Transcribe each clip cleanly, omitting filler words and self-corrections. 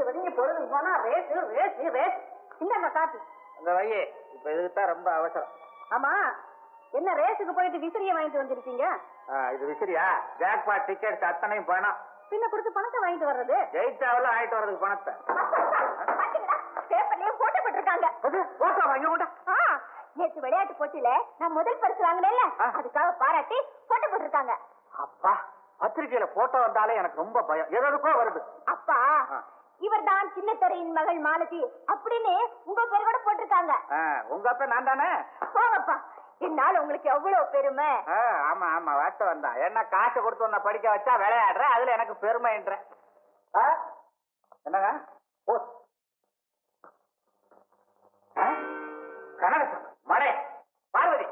ஒதுங்கி பொழுது போனா ரேஸ் ரேஸ் ரேஸ். இந்த காப்பி அந்த வையே இப்ப இதுக்குத்தான் ரொம்ப அவசரம். ஆமா, என்ன ரேஸுக்கு போயிட்டு விசிறிய வாங்கிட்டு வந்திருக்கீங்க? இது விசிறியா? ஜாக்பாட் டிக்கெட் அத்தனையும் பணம். பின்ன கொடுத்து பணத்தை வாங்கிட்டு வர்றது? ஜெயிச்சாவில் வாங்கிட்டு வர்றதுக்கு பணத்தை. பேப்பர்லயும் போட்டோ போட்டிருக்காங்க. போட்டோ வாங்கி கூட நேற்று விளையாட்டு போட்டியில நான் முதல் பரிசு வாங்கினேன்ல, அதுக்காக பாராட்டி போட்டோ போட்டிருக்காங்க. அப்பா, பத்திரிகையில போட்டோ வந்தாலே எனக்கு ரொம்ப பயம், ஏதோ வருது. அப்பா, இவர் தான் சின்னத்தரையின் மகள் மாலதி அப்படின்னு உங்க பேர் கூட போட்டிருக்காங்க. உங்க அப்பா நான் தானே? போங்கப்பா, என்னால உங்களுக்கு எவ்வளவு பெருமை. ஆமா ஆமா, வாட்ட வந்தா என்ன காசு கொடுத்து உன்னை படிக்க வச்சா விளையாடுற, அதுல எனக்கு பெருமைன்ற. என்னங்க கனகசம் மடே பார்வதி,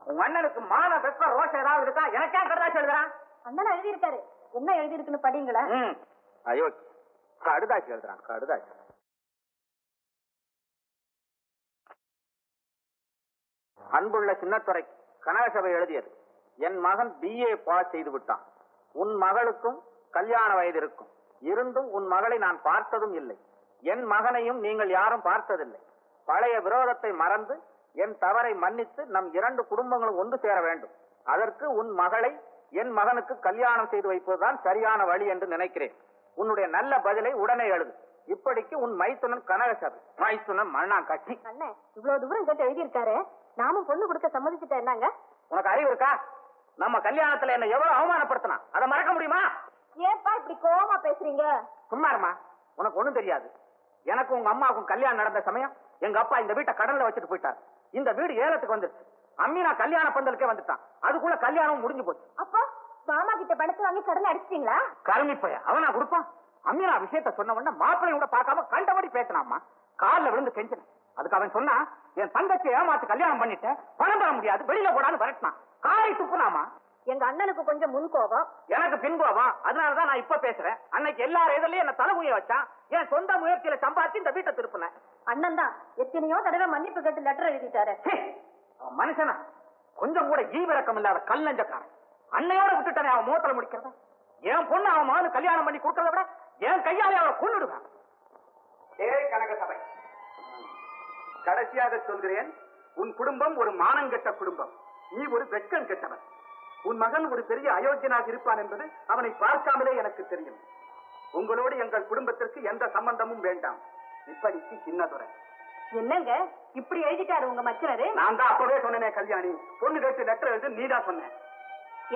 உங்க அண்ணனுக்கு மான வெப்ப ரோஷம் ஏதாவது இருக்கா? எனக்கே கடுதாச்சு எழுதுறான். அண்ணன் எழுதியிருக்காரு, என்ன எழுதிருக்குன்னு படிங்களா? ஐயோ, கடுதாச்சு எழுதுறான், கடுதாச்சு. அன்புள்ள சின்னத்துறை, கனகசபை எழுதியது. என் மகன் BA பாஸ் செய்து விட்டான். உன் மகளுக்கும் கல்யாண வயது இருக்கும். இருந்தும் உன் மகளை நான் பார்த்ததும் இல்லை. என் மகனையும் நீங்கள் யாரும் பார்த்ததில்லை. பழைய விரோதத்தை மறந்து என் தவறை மன்னித்து நம் 2 குடும்பங்களும் ஒன்று சேர வேண்டும். அதற்கு உன் மகளை என் மகனுக்கு கல்யாணம் செய்து வைப்பதுதான் சரியான வழி என்று நினைக்கிறேன். உன்னுடைய நல்ல பதிலை உடனே எழுது. இப்படிக்கு உன் மைத்துனன் கனகசபை. மைத்துனன் மண்ணாங்கட்டி. அண்ணன் இவ்வளவு தூரம் கேட்டு எழுதியிருக்காரு, நாமும் பொண்ணு கொடுக்க சம்மதிச்சுட்டேன். என்னங்க உனக்கு அறிவு இருக்கா? நம்ம கல்யாணத்துல என்ன எவ்வளவு அவமானப்படுத்தினா அதை மறக்க முடியுமா? ஏன்பா இப்படி கோவமா பேசுறீங்க? சும்மாருமா, உனக்கு ஒண்ணும் தெரியாது. எனக்கு உங்க அம்மாவுக்கும் கல்யாணம் நடந்த சமயம் எங்க அப்பா இந்த வீட்டை கடன்ல வச்சுட்டு போயிட்டார். இந்த வீடு ஏலத்துக்கு வந்துருச்சு. அம்மீனா கல்யாண பந்தலுக்கே வந்துட்டான். அதுக்குள்ள கல்யாணம் முடிஞ்சு போச்சு. அப்போ மாமா கிட்ட பணத்தை வாங்கி கடன் அடிச்சிட்டீங்களா? கருமி பைய அவனா கொடுப்பான். அம்மீனா விஷயத்த சொன்ன உடனே மாப்பிள்ளையும் கூட பார்க்காம கண்டபடி பேசினாமா. காலில் விழுந்து கெஞ்சினேன். அதுக்கு அவன் சொன்னா, என் தங்கச்சி ஏமாத்து கல்யாணம் பண்ணிட்டேன், பணம் தர முடியாது, வெளியில போடான்னு விரட்டினான். காரை துப்புனாமா. எங்க அண்ணனுக்கு கொஞ்சம் முன் கோபம், எனக்கு பின் கோபம். அதனாலதான் நான் இப்ப பேசுறேன். அன்னைக்கு எல்லாரும் எதிரிலையும் என்ன தலைமுய வச்சான். என் சொந்த முயற்சியில சம்பாதிச்சு இந்த வீட்டை திருப்பினேன். அண்ணன் தான் எத்தனையோ தடவை மன்னிப்பு கேட்டு லெட்டர் எழுதிட்டாரு. மனுஷனா கொஞ்சம் கூட ஈவிரக்கம் இல்லாத கல்லஞ்சக்காரன். அன்னையோட விட்டுட்டானே அவன் மோத்தல முடிக்கிறத. என் பொண்ணு அவன் மகனு கல்யாணம் பண்ணி கொடுக்கறத விட என் கையாலே அவளை கொன்னுடுவேன். கனகசபை, கடைசியாக சொல்கிறேன், உன் குடும்பம் ஒரு மானங்கெட்ட குடும்பம். நீ ஒரு வெட்கம் கெட்டவன். உன் மகன் ஒரு பெரிய அயோக்கியனாக இருப்பான் என்பது அவனை பார்க்காமலே எனக்கு தெரியும். உங்களோடு எங்கள் குடும்பத்திற்கு எந்த சம்பந்தமும் வேண்டாம். இப்படிக்கு சின்னதுரை. என்னங்க இப்படி எழுதிட்டாரு உங்க மச்சனரு? நான் தான் அப்பவே சொன்னேனே கல்யாணி, பொண்ணு கேட்டு லெட்டர் எழுது நீ தான் சொன்ன.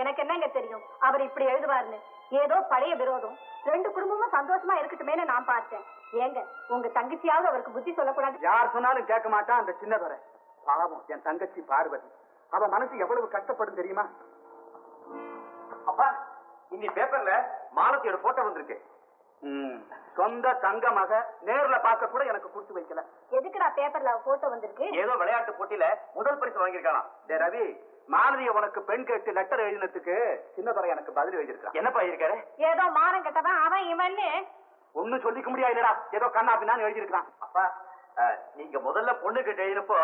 எனக்கு என்னங்க தெரியும் அவர் இப்படி எழுதுவாருன்னு. ஏதோ பழைய விரோதம், 2 குடும்பமும் சந்தோஷமா இருக்கட்டுமே நான் பார்த்தேன். ஏங்க உங்க தங்கச்சியாவது அவருக்கு புத்தி சொல்லக்கூடாது? யார் சொன்னாலும் கேட்க மாட்டான் அந்த சின்னதுரை. பாவம் என் தங்கச்சி பார்வதி, அவ மனசு எவ்வளவு கஷ்டப்படும் தெரியுமா? அப்பா, இந்த பேப்பர்ல மாலத்தியோட போட்டோ வந்திருக்கு. சொந்த தங்கமாக நேர்ல பார்க்க கூட எனக்கு கொடுத்து வைக்கல. எதுக்குடா பேப்பர்ல போட்டோ வந்திருக்கு? ஏதோ விளையாட்டு போட்டியில முதல் பரிசு வாங்கியிருக்கலாம். ரவி, மாலதிய உனக்கு பெண் கேட்டு லெட்டர் எழுதினதுக்கு சின்னதுரை எனக்கு பதில் எழுதியிருக்கான். என்னப்பா எழுதிருக்காரு? ஏதோ மானம் கெட்டவன் அவன் இவன்னு ஒன்னும் சொல்லிக்க முடியாதுடா. ஏதோ கண்ணா பின்னான்னு எழுதியிருக்கான். அப்பா, நீங்க முதல்ல பொண்ணு கிட்ட எழுதினப்போ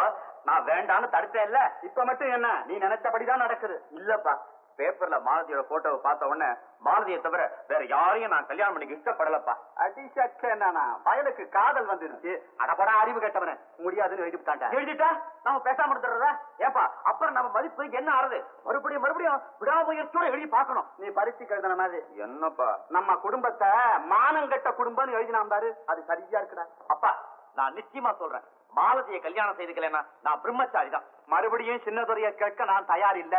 நான் வேண்டான்னு தடுத்தேன் இல்ல. இப்ப மட்டும் என்ன நீ நினைச்சபடிதான் நடக்குது? இல்லப்பா, பேப்பர்ல மாலதியோட போட்டோவை பார்த்த உடனே மாலதியை தவிர வேற யாரையும் நான் கல்யாணம் பண்ணிக்க இஷ்டப்படலப்பா. அடிச்சக்க என்னன்னா பயலுக்கு காதல் வந்துருச்சு. அடப்படா அறிவு கேட்டவன முடியாதுன்னு எழுதிட்டாங்க. எழுதிட்டா நம்ம பேசாம இருந்துடுறதா? ஏப்பா, அப்புறம் நம்ம மதிப்பு என்ன ஆறுது? மறுபடியும் விடாமுயற்சியோட எழுதி பார்க்கணும். நீ பரிசு எழுதின மாதிரி என்னப்பா நம்ம குடும்பத்தை மானங்கட்ட குடும்பம்னு எழுதினாம் பாரு, அது சரியா இருக்குடா. அப்பா, நான் நிச்சயமா சொல்றேன், மாலதியை கல்யாணம் செய்துக்கலன்னா நான் பிரம்மச்சாரி தான். மறுபடியும் சின்னதுரைய கேட்க நான் தயார் இல்ல.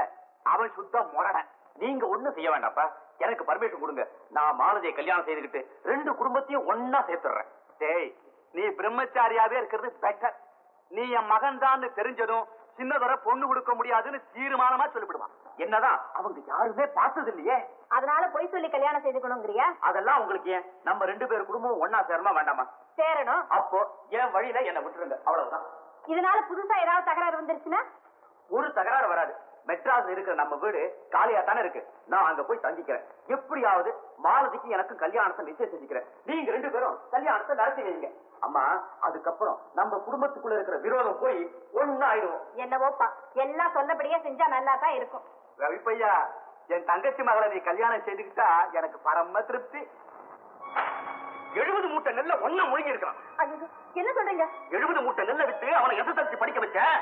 அவன் சுத்த முரடன். நீங்க ஒண்ணும் செய்ய வேண்டாப்பா, எனக்கு பர்மிஷன் கொடுங்க. நான் மாலதியை கல்யாணம் செய்துக்கிட்டு 2 குடும்பத்தையும் ஒன்னா சேர்த்துறேன். டேய், நீ பிரம்மச்சாரியாவே இருக்கிறது பெட்டர். நீ என் மகன் தான் தெரிஞ்சதும் சின்னதுரை பொண்ணு கொடுக்க முடியாதுன்னு தீர்மானமா சொல்லிவிடுவான். என்னதான் அவங்க யாருமே பார்த்தது இல்லையே, அதனால பொய் சொல்லி கல்யாணம் செய்துக்கணுங்கிறியா? அதெல்லாம் உங்களுக்கு ஏன்? நம்ம 2 பேர் குடும்பம் ஒன்னா சேரணுமா வேண்டாமா? சேரணும். அப்போ என் வழியில என்ன விட்டுருங்க, அவ்வளவுதான். இதனால புதுசா ஏதாவது தகராறு வந்துருச்சுன்னா? ஒரு தகராறு வராது. மெட்ராஸ் இருக்கிற நம்ம வீடு காலியா தானே இருக்கு. நான் அங்க போய் தங்கிக்கிறேன். எப்படியாவது மாலதிக்கு எனக்கு கல்யாணத்தை நிச்சயம் செஞ்சுக்கிறேன். நீங்க 2 பேரும் கல்யாணத்தை நடத்தி வைங்க. அம்மா, அதுக்கப்புறம் நம்ம குடும்பத்துக்குள்ள இருக்கிற விரோதம் போய் ஒண்ணு ஆயிடுவோம். என்னவோப்பா, எல்லாம் சொன்னபடியே செஞ்சா நல்லா தான் இருக்கும். ரவி பையா, என் தங்கச்சி மகளை நீ கல்யாணம் செய்துக்கிட்டா எனக்கு பரம திருப்தி. 70 மூட்டை நெல்ல ஒண்ணா முழுங்கி இருக்கான். ஐயோ, என்ன சொல்றீங்க? 70 மூட்டை நெல்ல விட்டு அவனை எஸ்எஸ்எல்சி படிக்க வச்சேன்.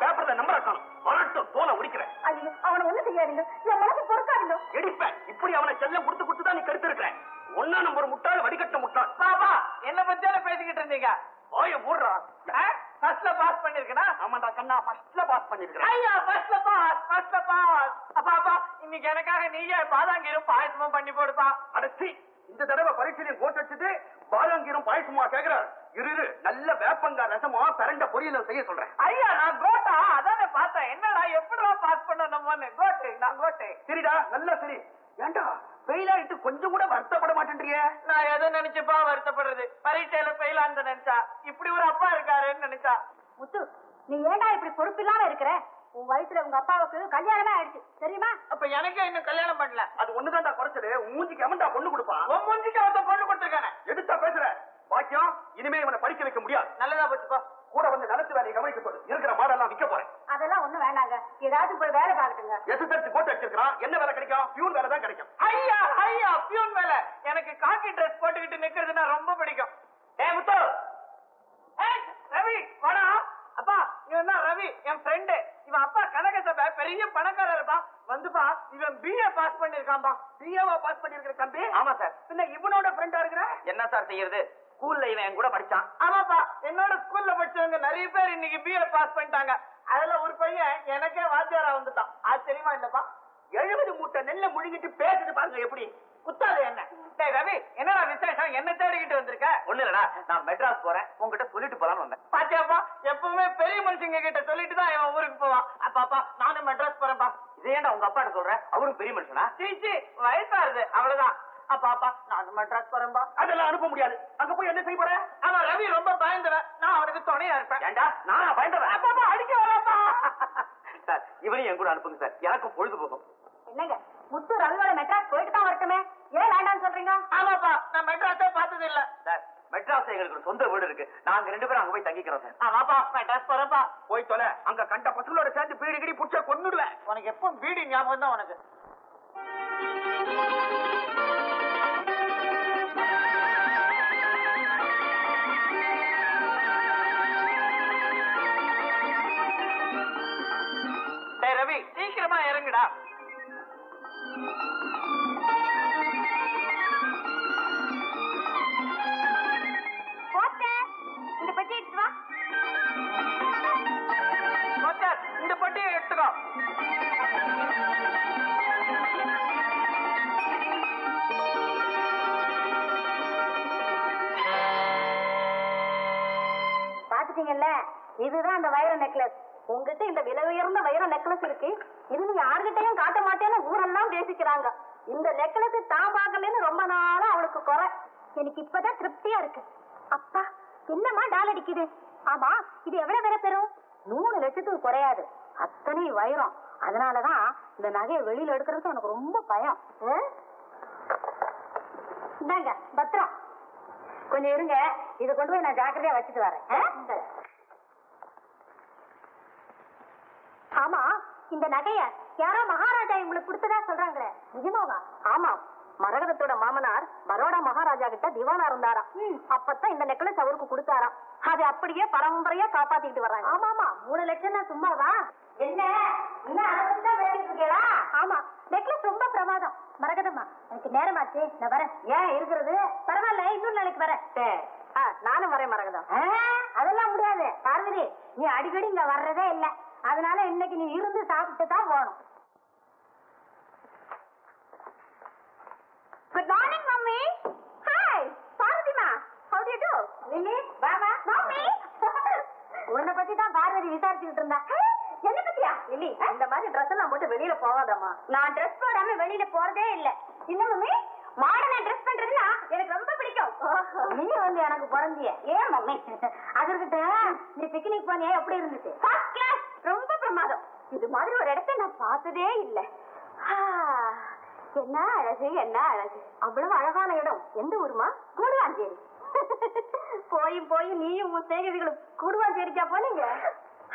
பேப்பர்ல நம்பர் ஆக்கணும். வரட்டும், தோலை உரிக்கிறேன். ஐயோ, அவனை ஒண்ணு செய்யாதீங்க, என் மனசு பொறுக்காதீங்க. எடுப்பேன். இப்படி அவனை செல்லம் கொடுத்து கொடுத்து தான் நீ கெடுத்து இருக்கிறேன். ஒன்னா நம்பர் முட்டாள், வடிகட்ட முட்டாள். பாபா என்ன பத்தியால பேசிக்கிட்டு இருந்தீங்க? ஓய ஊர்றா. ஃபர்ஸ்ட்ல பாஸ் பண்ணிருக்கனா? ஆமாண்டா கண்ணா, ஃபர்ஸ்ட்ல பாஸ் பண்ணிருக்கிறேன். ஐயா ஃபர்ஸ்ட்ல பாஸ். அப்பா இன்னைக்கு எனக்காக நீயே பாதாங்கீரும் பாயசமும் பண்ணி போடுப்பா. அடச்சி, இந்த தடவை பரீட்சையில கோட் அடிச்சுட்டு பாதாங்கீரும் பாயசமா கேக்குற. இரு, நல்ல வேப்பங்கா ரசமா பரண்ட பொரியல செய்ய சொல்றேன். ஐயா நான் கோட்டா அதானே பார்த்தேன். என்னடா எப்படிடா பாஸ் பண்ணணும்னு? நான் கோட்டு. சரிடா, நல்லா சரி. ஏண்டா ஃபெயில் ஆயிட்டு கொஞ்சம் கூட வருத்தப்பட மாட்டேன்றிய? நான் எதை நினைச்சுப்பா வருத்தப்படுறது? பரீட்சையில ஃபெயிலான்னு நினைச்சா, இப்படி ஒரு அப்பா இருக்காருன்னு நினைச்சா. முத்து, நீ ஏண்டா இப்படி பொறுப்பில்லாம இருக்கிற? உன் வயசுல உங்க அப்பாவுக்கு கல்யாணமே ஆயிடுச்சு தெரியுமா? அப்ப எனக்கே இன்னும் கல்யாணம் பண்ணல. அது ஒண்ணுதான்டா குறைச்சது. மூஞ்சிக்கு எவன்டா பொண்ணு கொடுப்பான்? உன் மூஞ்சிக்கு அவன் பொண்ணு கொடுத்துருக்கானே. எதுத்தா பேசுற? பாக்கியம், இனிமே இவனை படிக்க வைக்க முடியாது. நல்லதா போச்சுப்பா. கூட வந்து நிலத்து வேலையை கவனிக்க சொல்லு. இருக்கிற மாடெல்லாம் விற்க போறேன். அதெல்லாம் ஒண்ணும் வேண்டாங்க, ஏதாவது போய் வேலை பார்க்கட்டுங்க. SSLC code அடிச்சிருக்கான். என்ன வேலை கிடைக்கும்? பியூன் வேலை தான் கிடைக்கும். ஐயா பியூன் வேலை. எனக்கு காக்கி ட்ரெஸ் போட்டுக்கிட்டு நிக்கிறதுனா ரொம்ப பிடிக்கும். முத்து, ரவி வாடா. அப்பா இவன் தான் ரவி, என் ஃப்ரெண்டு. இவன் அப்பா கனகசபை பெரிய பணக்காரர் இருப்பான். வந்துப்பா, இவன் பிஏ பாஸ் பண்ணிருக்கான்பா. பிஏவா பாஸ் பண்ணிருக்கிற தம்பி? ஆமா சார். பின்ன இவனோட ஃப்ரெண்டா இருக்கிற? என்ன சார் செய்யறது? ஸ்கூல்ல இவன் என் கூட படிச்சான். ஆமாப்பா, என்னோட ஸ்கூல்ல படிச்சவங்க நிறைய பேர் இன்னைக்கு பிஏ பாஸ் பண்ணிட்டாங்க. அதுல ஒரு பையன் எனக்கே வாத்தியாரா வந்துட்டான். ஆச்சரியமா இல்லப்பா? 70 மூட்டை நெல்ல முழுங்கிட்டு பேசுது பாருங்க எப்படி. குத்தாது என்ன? டேய் ரவி, என்னடா விசேஷம்? என்ன தேடிக்கிட்டு வந்திருக்க? ஒண்ணு இல்லடா, நான் மெட்ராஸ் போறேன், உங்ககிட்ட சொல்லிட்டு போலான்னு வந்தேன். பாத்தியாப்பா, எப்பவுமே பெரிய மனுஷங்க கிட்ட சொல்லிட்டு தான் இவன் ஊருக்கு போவான். அப்பாப்பா நானும் மெட்ராஸ் போறேன்பா. இதே ஏன்டா உங்க அப்பாட்ட சொல்றேன்? அவரும் பெரிய மனுஷனா? சீச்சி, வயசாருது அவ்வளவுதான். அப்பாப்பா நானும் மெட்ராஸ் போறேன்பா. அதெல்லாம் அனுப்ப முடியாது. அங்க போய் என்ன செய்ய போற? ஆனா ரவி ரொம்ப பயந்துவன். நான் அவனுக்கு துணையா இருப்பேன். ஏண்டா நானா பயந்தவன்? அப்பாப்பா அடிக்க வராப்பா. சார், இவனையும் என் கூட அனுப்புங்க சார், எனக்கு பொழுது போகும். என்னங்க, முத்து ரவியோட மெட்ராஸ் போயிட்டு தான் வரட்டுமே, ஏன் வேண்டாம்னு சொல்றீங்க? ஆமாப்பா, நான் மெட்ராஸே பார்த்தது இல்ல. சார், மெட்ராஸ் எங்களுக்கு ஒரு சொந்த வீடு இருக்கு. நாங்க 2 பேரும் அங்க போய் தங்கிக்கிறோம் சார். ஆமாப்பா, மெட்ராஸ் போறப்பா. போய் தொலை. அங்க கண்ட பசங்களோட சேர்ந்து பீடி கிடி புடிச்சா கொன்னுடுவேன். உனக்கு எப்போ பீடி ஞாபகம் தான் உனக்கு? டேய் ரவி, சீக்கிரமா இறங்குடா. இந்த பட்டி எடுத்து வா. மாஸ்டர், இந்த பட்டியை எடுத்துக்கோ. பாத்துட்டீங்கல்ல, இதுதான் அந்த வைர நெக்லஸ். உங்ககிட்ட இந்த விலை உயர்ந்த வைர நெக்லஸ் இருக்கு, இது நீ யாருகிட்டையும் காட்ட மாட்டேன்னு ஊரெல்லாம் பேசிக்கிறாங்க. இந்த நெக்லஸ் தான் பார்க்கலன்னு ரொம்ப நாளா அவளுக்கு குறை. எனக்கு இப்பதான் திருப்தியா இருக்கு. அப்பா, என்னமா டால் அடிக்குது? ஆமா, இது எவ்வளவு விலை பெறும்? 3 லட்சத்துக்கு குறையாது. அத்தனை வைரம். அதனாலதான் இந்த நகையை வெளியில எடுக்கிறதுக்கு எனக்கு ரொம்ப பயம். இந்தாங்க பத்திரம், கொஞ்சம் இருங்க, இதை கொண்டு போய் நான் ஜாக்கிரதையா வச்சுட்டு வரேன். ஆமா, இந்த நகைய யாரோ மகாராஜா உங்களுக்கு கொடுத்ததா சொல்றாங்களே, நிஜமாவா? ஆமா, மரகதத்தோட மாமனார் பரோடா மகாராஜா கிட்ட திவானா இருந்தாராம். அப்பதான் இந்த நெக்லஸ் அவருக்கு கொடுத்தாராம். அது அப்படியே பரம்பரையா காப்பாத்திட்டு வர்றாங்க. ஆமா ஆமா, 3 லட்சம் சும்மாவா? என்ன ஆமா, நெக்லஸ் ரொம்ப பிரமாதம். மரகதம்மா, எனக்கு நேரமாச்சு, நான் வரேன். ஏன் இருக்கிறது? பரவாயில்ல, இன்னொரு நாளைக்கு வரேன். நானும் வரேன் மரகதம். அதெல்லாம் முடியாது பார்வதி, நீ அடிக்கடி இங்க வர்றதே இல்ல. அதனால இன்னைக்கு நீ இருந்து சாப்பிட்டு தான் போகணும். Good morning mummy. ஹாய் பார்வதிமா, how do you do? Lily வாமா. மம்மி, உன்னை பத்தி தான் பார்வதி விசாரிச்சுட்டு இருந்தா. என்ன பத்தியா? லில்லி, இந்த மாதிரி ட்ரெஸ் எல்லாம் போட்டு வெளியில போகாதம்மா. நான் ட்ரெஸ் போடாம வெளியில போறதே இல்ல. இல்ல மம்மி, மாடர்னா ட்ரெஸ் பண்றதுன்னா எனக்கு ரொம்ப பிடிக்கும். நீ வந்து எனக்கு பிறந்திய. ஏன் மம்மி? அதற்கிட்ட நீ பிக்னிக் போனியா, எப்படி இருந்துச்சு? ஃபர்ஸ்ட் கிளாஸ், ரொம்ப பிரமாதம். இது மாதிரி ஒரு இடத்தை நான் பார்த்ததே இல்ல. என்ன அழகு, என்ன அழகு. அவ்வளவு அழகான இடம். எந்த ஊருமா? கூடுவாஞ்சேரி. போய் போய் நீயும் உன் சேகரிகளும் கூடுவாஞ்சேரிக்கா போனீங்க?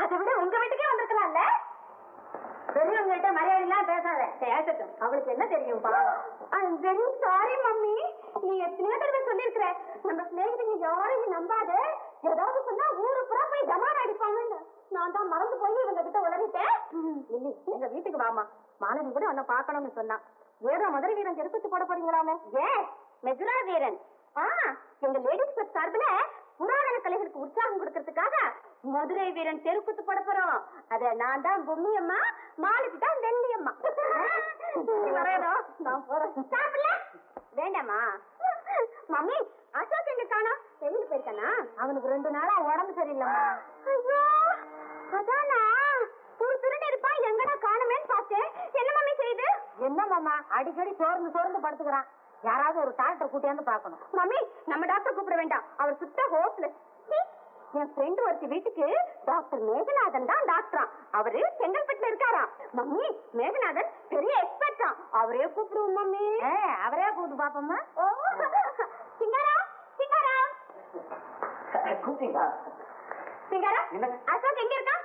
அதை விட உங்க வீட்டுக்கே வந்திருக்கலாம்ல. பெரியவங்க கிட்ட மரியாதை எல்லாம் பேசாத. பேசட்டும், அவளுக்கு என்ன தெரியும்? I am very sorry mummy. நீ எத்தனையோ தடவை சொல்லிருக்கிற நம்ம சிநேகிதங்க யாரையும் நம்பாத, ஏதாவது சொன்னா ஊரு புறா போய் ஜமான் அடிப்பாங்கன்னு. நான் தான் மறந்து போய் இவங்க கிட்ட உளறிட்டேன். இல்லை, எங்க வீட்டுக்கு வாமா, மாணவி கூட உன்னை பாக்கணும்னு சொன்னான். ஏதோ மதுரை வீரன் தெருக்குத்து போட போறீங்களாமே? ஏன் மெதுரா வீரன்? எங்க லேடிஸ் கிளப் சார்பில புராண கலைகளுக்கு உற்சாகம் கொடுக்கறதுக்காக மதுரை வீரன் தெருக்குத்து போட போறோம். அத நான் தான் பொம்மி அம்மா, மாலுக்கு தான் வெள்ளி அம்மா. வரையதோ நான் போறேன். சாப்பிடல வேண்டாமா? மம்மி, அசோக் எங்க காணோம்? வெளியில போயிருக்கானா? அவனுக்கு 2 நாளா உடம்பு சரியில்லைம்மா. ஐயோ, அதானா ஒரு திருட்டு இருப்பான், எங்கடா காணுமேன்னு பார்த்தேன். என்ன மம்மி செய்யுது? என்ன மாமா, அடிக்கடி சோர்ந்து படுத்துக்கிறான். யாராவது ஒரு டாக்டர் கூட்டியாந்து பாக்கணும். மம்மி, நம்ம டாக்டர் கூப்பிட வேண்டாம், அவர் சுத்த ஹோப்லெஸ். என் ஃப்ரெண்ட் ஒருத்தி வீட்டுக்கு டாக்டர் மேகநாதன் தான் டாக்டரா. அவரு செங்கல்பட்டுல இருக்காராம். மம்மி, மேகநாதன் பெரிய எக்ஸ்பர்ட்டா, அவரே கூப்பிடுவோம் மம்மி. அவரே கூப்பிட்டு பாப்போம்மா. சிங்காரா, சிங்காரா, சிங்காரா, அசோக் எங்க இருக்கான்?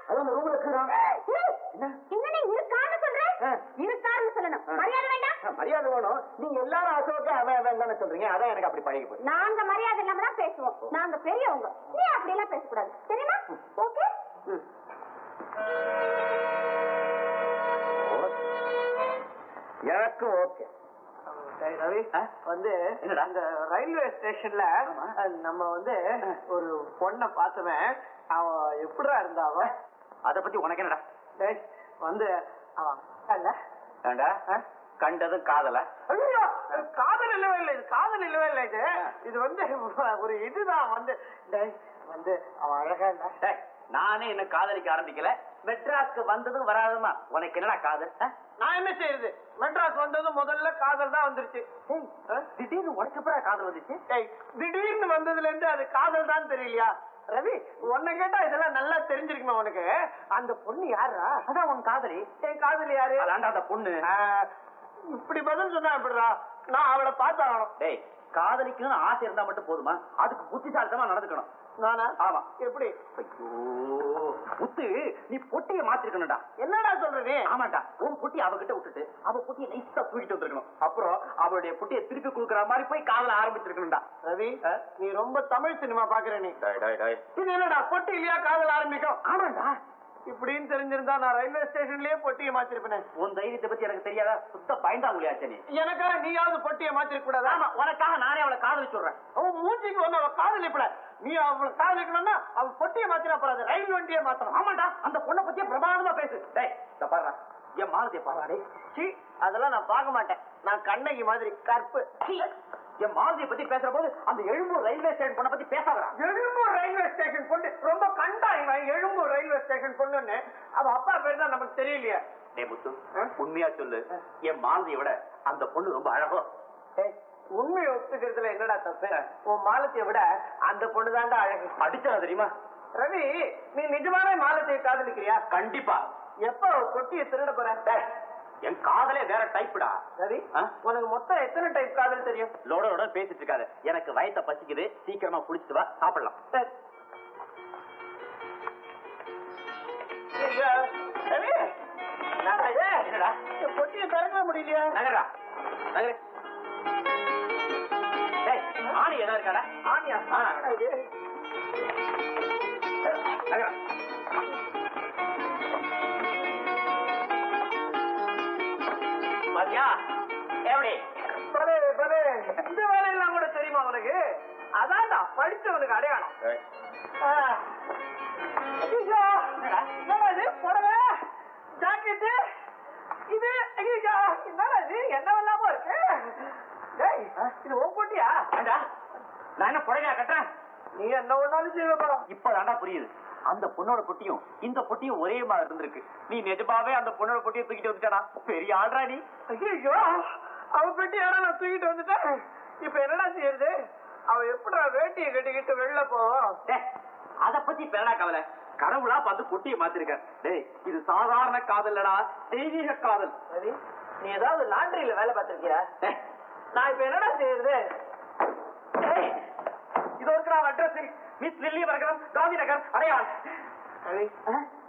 என்னன்னு இருக்கான்னு சொல்றேன்? இருக்கான்னு சொல்லணும். மரியாதை வேண்டாம். மரியாதை வேணும். நீங்க எல்லாரும் அசோக அவன் சொல்றீங்க, அதான் எனக்கு அப்படி பழகி போச்சு. நாங்க மரியாதை இல்லாம தான் பேசுவோம். நாங்க பெரியவங்க, நீ அப்படி எல்லாம் பேசக்கூடாது, தெரியுமா? ஓகே. எனக்கு ஓகே. ரவி, வந்து அந்த ரயில்வே ஸ்டேஷன்ல நம்ம வந்து ஒரு பொண்ணை பார்த்தவன், அவன் எப்படிடா இருந்தாவ? அத பத்தி உனக்கு என்னடா? வந்து அவன் கண்டதும் காதல? காதல் இல்லவே இல்லை, இது காதல் இல்லவே இல்லை. இது வந்து ஒரு இதுதான். வந்து வந்து அவன் அழகா இல்ல. நானே என்ன காதலிக்க ஆரம்பிக்கல, மெட்ராஸ்க்கு வந்ததும் வராதுமா உனக்கு என்னடா காதல்? நான் என்ன செய்யுது? மெட்ராஸ் வந்ததும் முதல்ல காதல் தான் வந்துருச்சு. திடீர்னு உனக்கு காதல் வந்துச்சு? திடீர்னு வந்ததுல இருந்து அது காதல் தான் தெரியலையா? ரவி, உன்னை கேட்டா இதெல்லாம் நல்லா தெரிஞ்சிருக்குமே உனக்கு. அந்த பொண்ணு யாரா? அதான் உன் காதலி. என் காதலி யாரு? அந்த பொண்ணு. இப்படி பதில் சொன்னா எப்படிடா? நான் அவளை பார்த்தாகணும். டேய், காதலிக்கணும்னு ஆசை இருந்தா மட்டும் போதுமா? அதுக்கு புத்திசாலித்தமா நடந்துக்கணும். நானா? ஆமா. எப்படி? ஐயோ முத்து, நீ பொட்டியை மாத்திருக்கணும்டா. என்னடா சொல்ற நீ? ஆமாண்டா, உன் பொட்டி அவகிட்ட விட்டுட்டு அவ பொட்டியை நைஸா தூக்கிட்டு வந்திருக்கணும். அப்புறம் அவளுடைய பொட்டியை திருப்பி கொடுக்கற மாதிரி போய் காதல ஆரம்பிச்சிருக்கணும்டா. ரவி, நீ ரொம்ப தமிழ் சினிமா பாக்குற நீ. இது என்னடா பொட்டி இல்லையா காதல் ஆரம்பிக்கும்? ஆமாண்டா. இப்படின்னு தெரிஞ்சிருந்தா நான் ரயில்வே ஸ்டேஷன்லயே பொட்டியை மாத்திருப்பேன். உன் தைரியத்தை பத்தி எனக்கு தெரியாதா? சுத்த பயந்தா முடியாச்சு நீ. எனக்காக நீயாவது பொட்டியை மாத்திருக்க கூடாது? ஆமா, உனக்காக நானே அவளை காதலிச்சு விடுறேன். அவன் மூஞ்சிக்கு வந்து அவ காதலிப்பட, நீ அவளை காதலிக்கணும்னா அவ பொட்டியை மாத்தினா போறாது, ரயில் வண்டியை மாத்தணும். ஆமாண்டா, அந்த பொண்ணை பத்தியே பிரமாதமா பேசு. டேய், இத பாருடா, என் மாலதியை பாருடா. சி, அதெல்லாம் நான் பார்க்க மாட்டேன். நான் கண்ணகி மாதிரி கற்பு. என் மாலதியை பத்தி பேசுற போது அந்த எழும்பூர் ரயில்வே ஸ்டேஷன் பொண்ணை பத்தி பேசாதடா. எழும்பூர் ரயில்வே ஸ்டேஷன் பொண்ணு ரொம்ப கண்டா இவன். எழும்பூர் ரயில்வே ஸ்டேஷன் பொண்ணுன்னு அவ அப்பா பேர் தான் நமக்கு தெரியலையே. டேய் முத்து, உண்மையா சொல்லு, என் மாலதியை விட அந்த பொண்ணு ரொம்ப அழகோ? உண்மையை ஒத்துக்கிறதுல என்னடா தப்பு? உன் மாலத்தியை விட அந்த பொண்ணு தாண்டா அழகு. அடிச்சா தெரியுமா? ரவி, நீ நிஜமான மாலத்தியை காதலிக்கிறியா? கண்டிப்பா. எப்ப பொட்டியை திருட போற? என் காதலே வேற டைப்டா. ரவி, உனக்கு மொத்தம் எத்தனை டைப் காதல் தெரியும்? லோட பேசிட்டு இருக்காது. எனக்கு வயத்தை பசிக்குது, சீக்கிரமா குளிச்சுட்டு வா, சாப்பிடலாம். ரவி, என்னடா பொட்டியை திறக்க முடியலையா? நகரா நகரு. ஆணி என்ன இருக்காடா? ஆனியா? நகரா. மதியா எப்படி? இந்த வேலையெல்லாம் கூட தெரியுமா உனக்கு? அதான்டா படிச்சவனுக்கு அடையாளம். புடவை, ஜாக்கெட்டு, இது என்னடா இது? என்னவெல்லாமோ இருக்கு. இது உன் பொட்டியா? நான் என்ன புடவையா கட்டுறேன்? நீ என்ன ஒண்ணாலும் செய்வா. இப்பதாண்டா புரியுது. அந்த பொண்ணோட பொட்டியும் இந்த பொட்டியும் ஒரே மாதிரி இருந்திருக்கு. நீ நிஜமாவே அந்த பொண்ணோட பொட்டியை தூக்கிட்டு வந்துட்டானா? பெரிய ஆள்றா நீ. ஐயோ, அவ பெட்டியாடா நான் தூக்கிட்டு வந்துட்டேன். இப்ப என்னடா செய்யறது? அவ எப்படா வேட்டியை கட்டிக்கிட்டு வெளில போவோம்? அத பத்தி பேரா கவலை. கடவுளா பார்த்து பொட்டியை மாத்திருக்க. டேய், இது சாதாரண காதல்லடா, தெய்வீக காதல். நீ ஏதாவது லாண்டரியில வேலை பார்த்திருக்கியா? நான் இப்ப என்னடா செய்யறது? இது இருக்கிற அட்ரஸ் மிஸ் லில்லி வர்க்கம், காந்தி நகர், அடையாள்.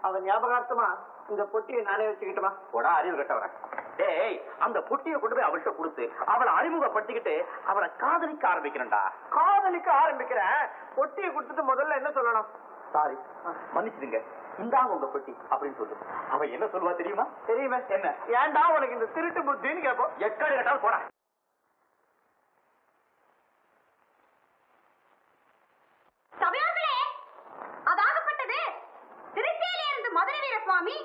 அவன் ஞாபகார்த்தமா இந்த பொட்டியை நானே வச்சுக்கிட்டுமா? போடா, அறிவு கட்ட வரேன். டேய், அந்த பொட்டியை கொண்டு போய் அவள்கிட்ட கொடுத்து அவளை அறிமுகப்படுத்திக்கிட்டு அவளை காதலிக்க ஆரம்பிக்கிறேன்டா. காதலிக்க ஆரம்பிக்கிறேன். பொட்டியை கொடுத்துட்டு முதல்ல என்ன சொல்லணும்? சாரி, மன்னிச்சிடுங்க, இந்தாங்க உங்க பெட்டி அப்படின்னு சொல்லு. அவ என்ன சொல்லுவா தெரியுமா? தெரியுமே. என்ன? ஏன்டா உனக்கு இந்த திருட்டு புத்தின்னு கேட்போம். எக்கடி கேட்டாலும் போறேன். சபையோர்களே, அதாகப்பட்டது திருச்சியில இருந்து மதுரை வீர சுவாமி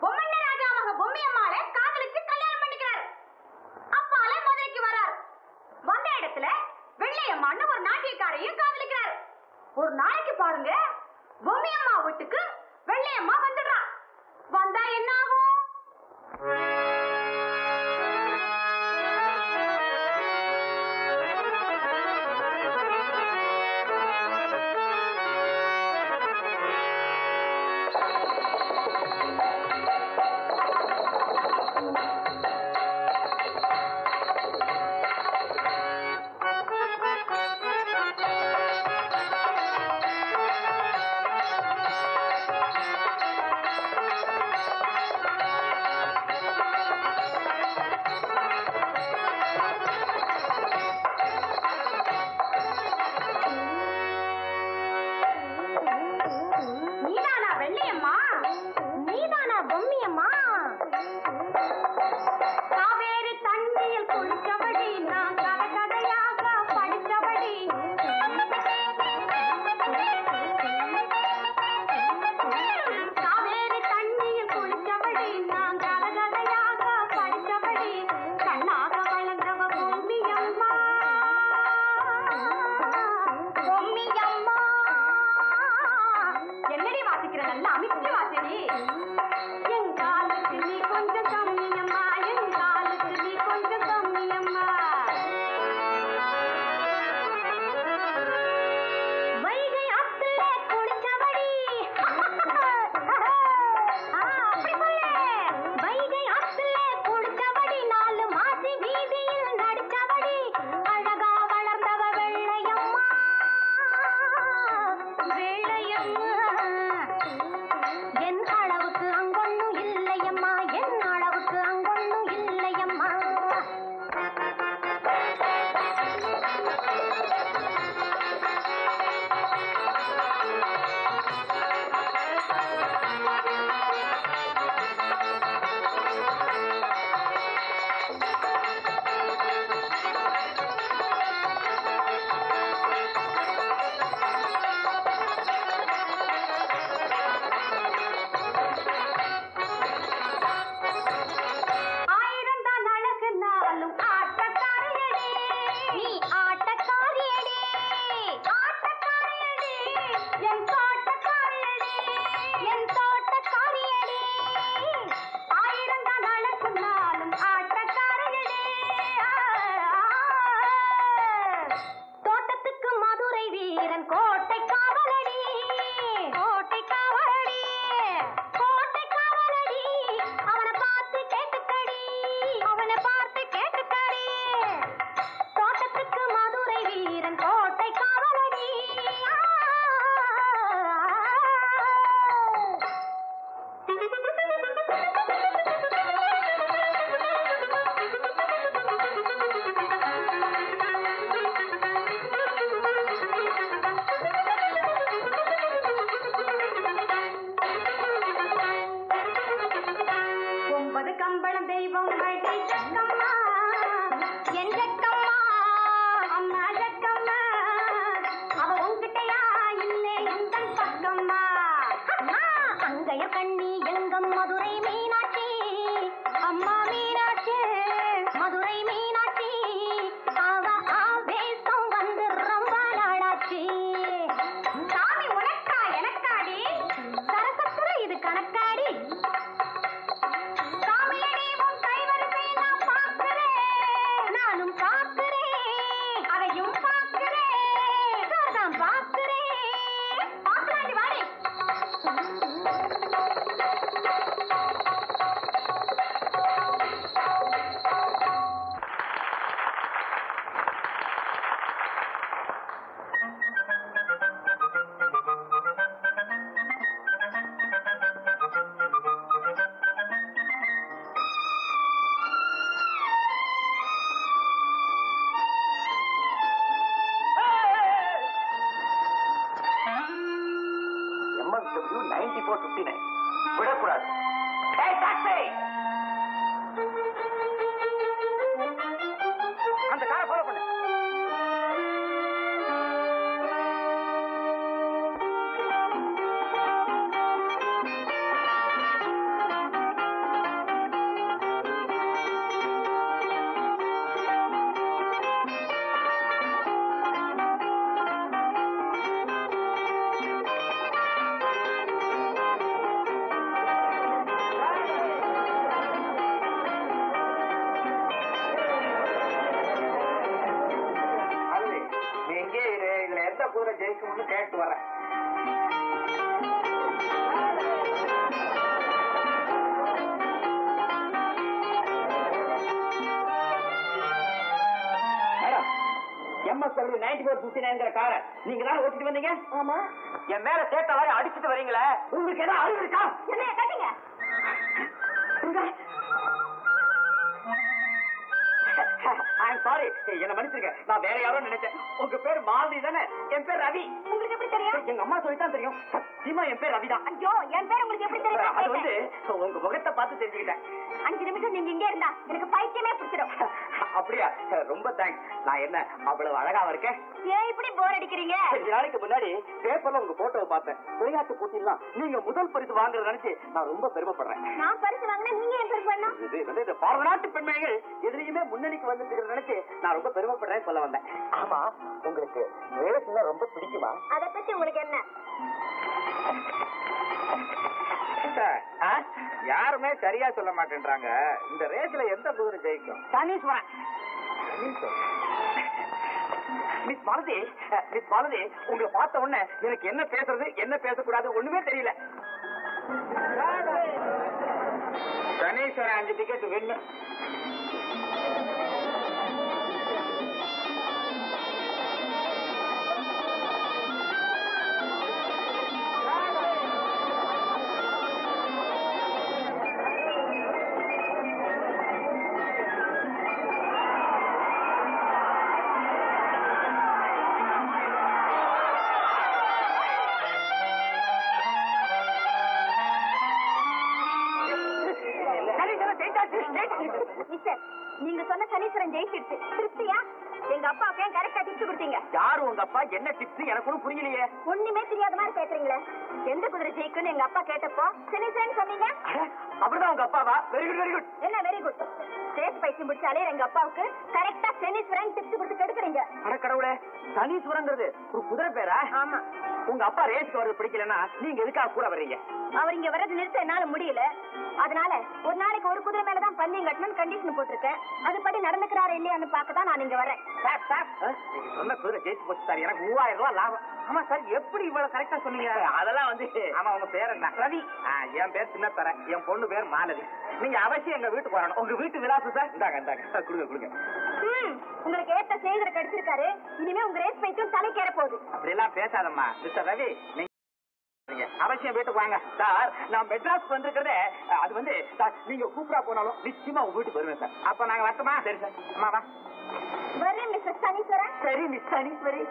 பொம்மண்ண ராஜா மக பொம்மையம்மாளை காதலிச்சு கல்யாணம் பண்ணிக்கிறார். அப்பால மதுரைக்கு வரார். வந்த இடத்துல வெள்ளையம்மான்னு ஒரு நாட்டியக்காரையும் காதலிக்கிறார். ஒரு நாளைக்கு பாருங்க, பொம்மையம்மா வீட்டுக்கு வெள்ளையம்மா வந்துடுறா. வந்தா என்ன ஆகும்? you 9459. விடக்கூடாது. ஏய் டாக்ஸி, அந்த காரை ஃபாலோ பண்ணு. ஜெயிக்கணும்னு கேட்டு வரேன். MS 9459 காரை நீங்க தான் ஓட்டிட்டு வந்தீங்க? ஆமா. என் மேல சேர்த்த வாரி அடிச்சுட்டு வரீங்களே, உங்களுக்கு ஏதாவது அறிவு இருக்கா? என்ன கேட்டீங்க? சாரி, என்ன மன்னிச்சிருக்க. நான் வேற யாரோ நினைச்சேன். உங்க பேர் மாலதி தானே? என் பேர் ரவி. உங்களுக்கு எப்படி தெரியும்? எங்க அம்மா சொல்லித்தான் தெரியும். சத்தியமா என் பேர் ரவி தான். ஐயோ, என் பேர் உங்களுக்கு எப்படி தெரியும்? அது வந்து உங்க முகத்தை பார்த்து தெரிஞ்சுக்கிட்டேன். 5 நிமிஷம் நீங்க இங்கே இருந்தா எனக்கு பைத்தியமே பிடிச்சிடும். அப்படியா? ரொம்ப தேங்க்ஸ். நான் என்ன அவ்வளவு அழகாவா இருக்கேன்? ஏன் இப்படி போர் அடிக்கிறீங்க? 2 நாளைக்கு முன்னாடி பேப்பர்ல உங்க போட்டோவை பார்த்தேன். விளையாட்டு போட்டியெல்லாம் நீங்க முதல் பரிசு வாங்குறத நினைச்சு நான் ரொம்ப பெருமைப்படுறேன். நான் பரிசு வாங்கினா நீங்க ஏன் பெருமை பண்ணணும்? இது வந்து இந்த பாரநாட்டு பெண்மணிகள் எதிரையுமே முன்னணிக்கு வந்துட்டு நினைச்சு நான் ரொம்ப பெருமைப்படுறேன்னு சொல்ல வந்தேன். ஆமா, உங்களுக்கு ரேஸ்ல ரொம்ப பிடிக்குமா? அதை பத்தி உங்களுக்கு என்ன? யாருமே சரியா சொல்ல மாட்டேன்றாங்க. இந்த ரேஸ்ல எந்த குதிரை ஜெயிக்கும்? சனீஸ்வரன். மிஸ் மாலதி, மிஸ் மாலதி, உங்களை பார்த்த உடனே எனக்கு என்ன பேசுறது என்ன பேசக்கூடாது ஒண்ணுமே தெரியல. சனீஸ்வரன் 5 டிக்கெட் வேணும். நீங்க சொன்ன சனீஸ்வரன் ஜெயிச்சிருச்சு. திருப்தியா? எங்க அப்பாவுக்கு கரெக்டா டிப்ஸ் கொடுத்தீங்க. யாரு உங்க அப்பா? என்ன டிப்ஸ்? எனக்கு ஒன்றும் புரியலையே. ஒண்ணுமே தெரியாத மாதிரி பேசுறீங்களே. எந்த குதிரை ஜெயிக்குன்னு எங்க அப்பா கேட்டப்போ சனீஸ்வரன் சொன்னீங்க. அப்படிதான் உங்க அப்பாவா? Very good, very good. என்ன வெரி குட்? ரேஸ் பைத்தியம் பிடிச்சாலே எங்க அப்பாவுக்கு கரெக்டா சனீஸ்வரன் டிப்ஸ் கொடுத்து கெடுக்குறீங்க. அட கடவுளே, சனீஸ்வரங்கிறது ஒரு குதிரை பேரா? ஆமா. உங்க அப்பா ரேஸ்க்கு வரது பிடிக்கலன்னா நீங்க எதுக்காக கூட வர்றீங்க? அவர் இங்க வரது நிறுத்த என்னால முடியல. அதனால ஒரு நாளைக்கு ஒரு குதிரை மேலதான் பந்தயம் கட்டணும்னு கண்டிஷன் போட்டிருக்கேன். அதுபடி நடந்துக்கிறாரு இல்லையான்னு பார்க்கதான் நான் இங்க வரேன். நீங்க சொன்ன குதிரை ஜெயிச்சு போச்சு சார். எனக்கு 3000 ரூபாய் லாபம். ஆமா சார், எப்படி இவ்வளவு கரெக்டா சொன்னீங்க? அதெல்லாம் வந்து ஆமா, உங்க பேர் என்ன? ரவி. என் பேர் சின்னத்தர, என் பொண்ணு பேர் மாலதி. நீங்க அவசியம் எங்க வீட்டுக்கு வரணும். உங்க வீட்டு விலாசம் சார். இந்தாங்க இந்தாங்க, கொடுங்க கொடுங்க. உங்களுக்கு ஏத்த சேகர கிடைச்சிருக்காரு. இனிமே உங்க ரேஸ் பைத்தியம் தலைக்கேற போகுது. அப்படி எல்லாம் பேசாதம்மா மிஸ்டர் ரவி. அவசியம் வீட்டுக்கு வாங்க சார். நான் மெட்ராஸ் வந்திருக்கிறதே அது வந்து சார், நீங்க கூப்பிடா போனாலும் நிச்சயமா உங்க வீட்டுக்கு வருவேன் சார். அப்ப நாங்க வரட்டுமா? சரி சார். அம்மாவா வரேன் மிஸ்டர் சனீஸ்வரன். சரி மிஸ் சனீஸ்வரி.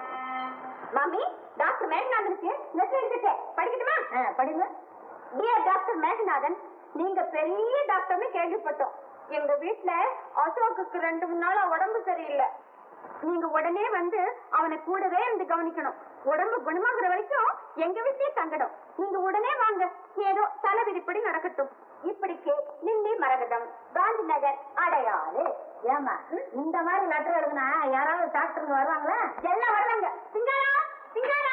மாமி, டாக்டர் மேகநாதனுக்கு மெசேஜ் இருக்கு. படிக்கட்டுமா? படிங்க. டியர் டாக்டர் மேகநாதன், நீங்க பெரிய டாக்டர்னு கேள்விப்பட்டோம். எங்க வீட்டுல அசோக்குக்கு 2-3 நாளா உடம்பு சரியில்லை. நீங்க உடனே வந்து அவனை கூடவே இருந்து கவனிக்கணும். உடம்பு குணமாகிற வரைக்கும் எங்க வீட்லயே தங்கணும். நீங்க உடனே வாங்க. ஏதோ தலை விதிப்படி நடக்கட்டும். இப்படிக்கு நிந்தி மரகதம், காந்தி நகர், அடையாறு. ஏமா இந்த மாதிரி லெட்டர் எழுதுனா யாராவது டாக்டருங்க வருவாங்களா? எல்லாம் வருவாங்க. சிங்காரம் சிங்காரம்.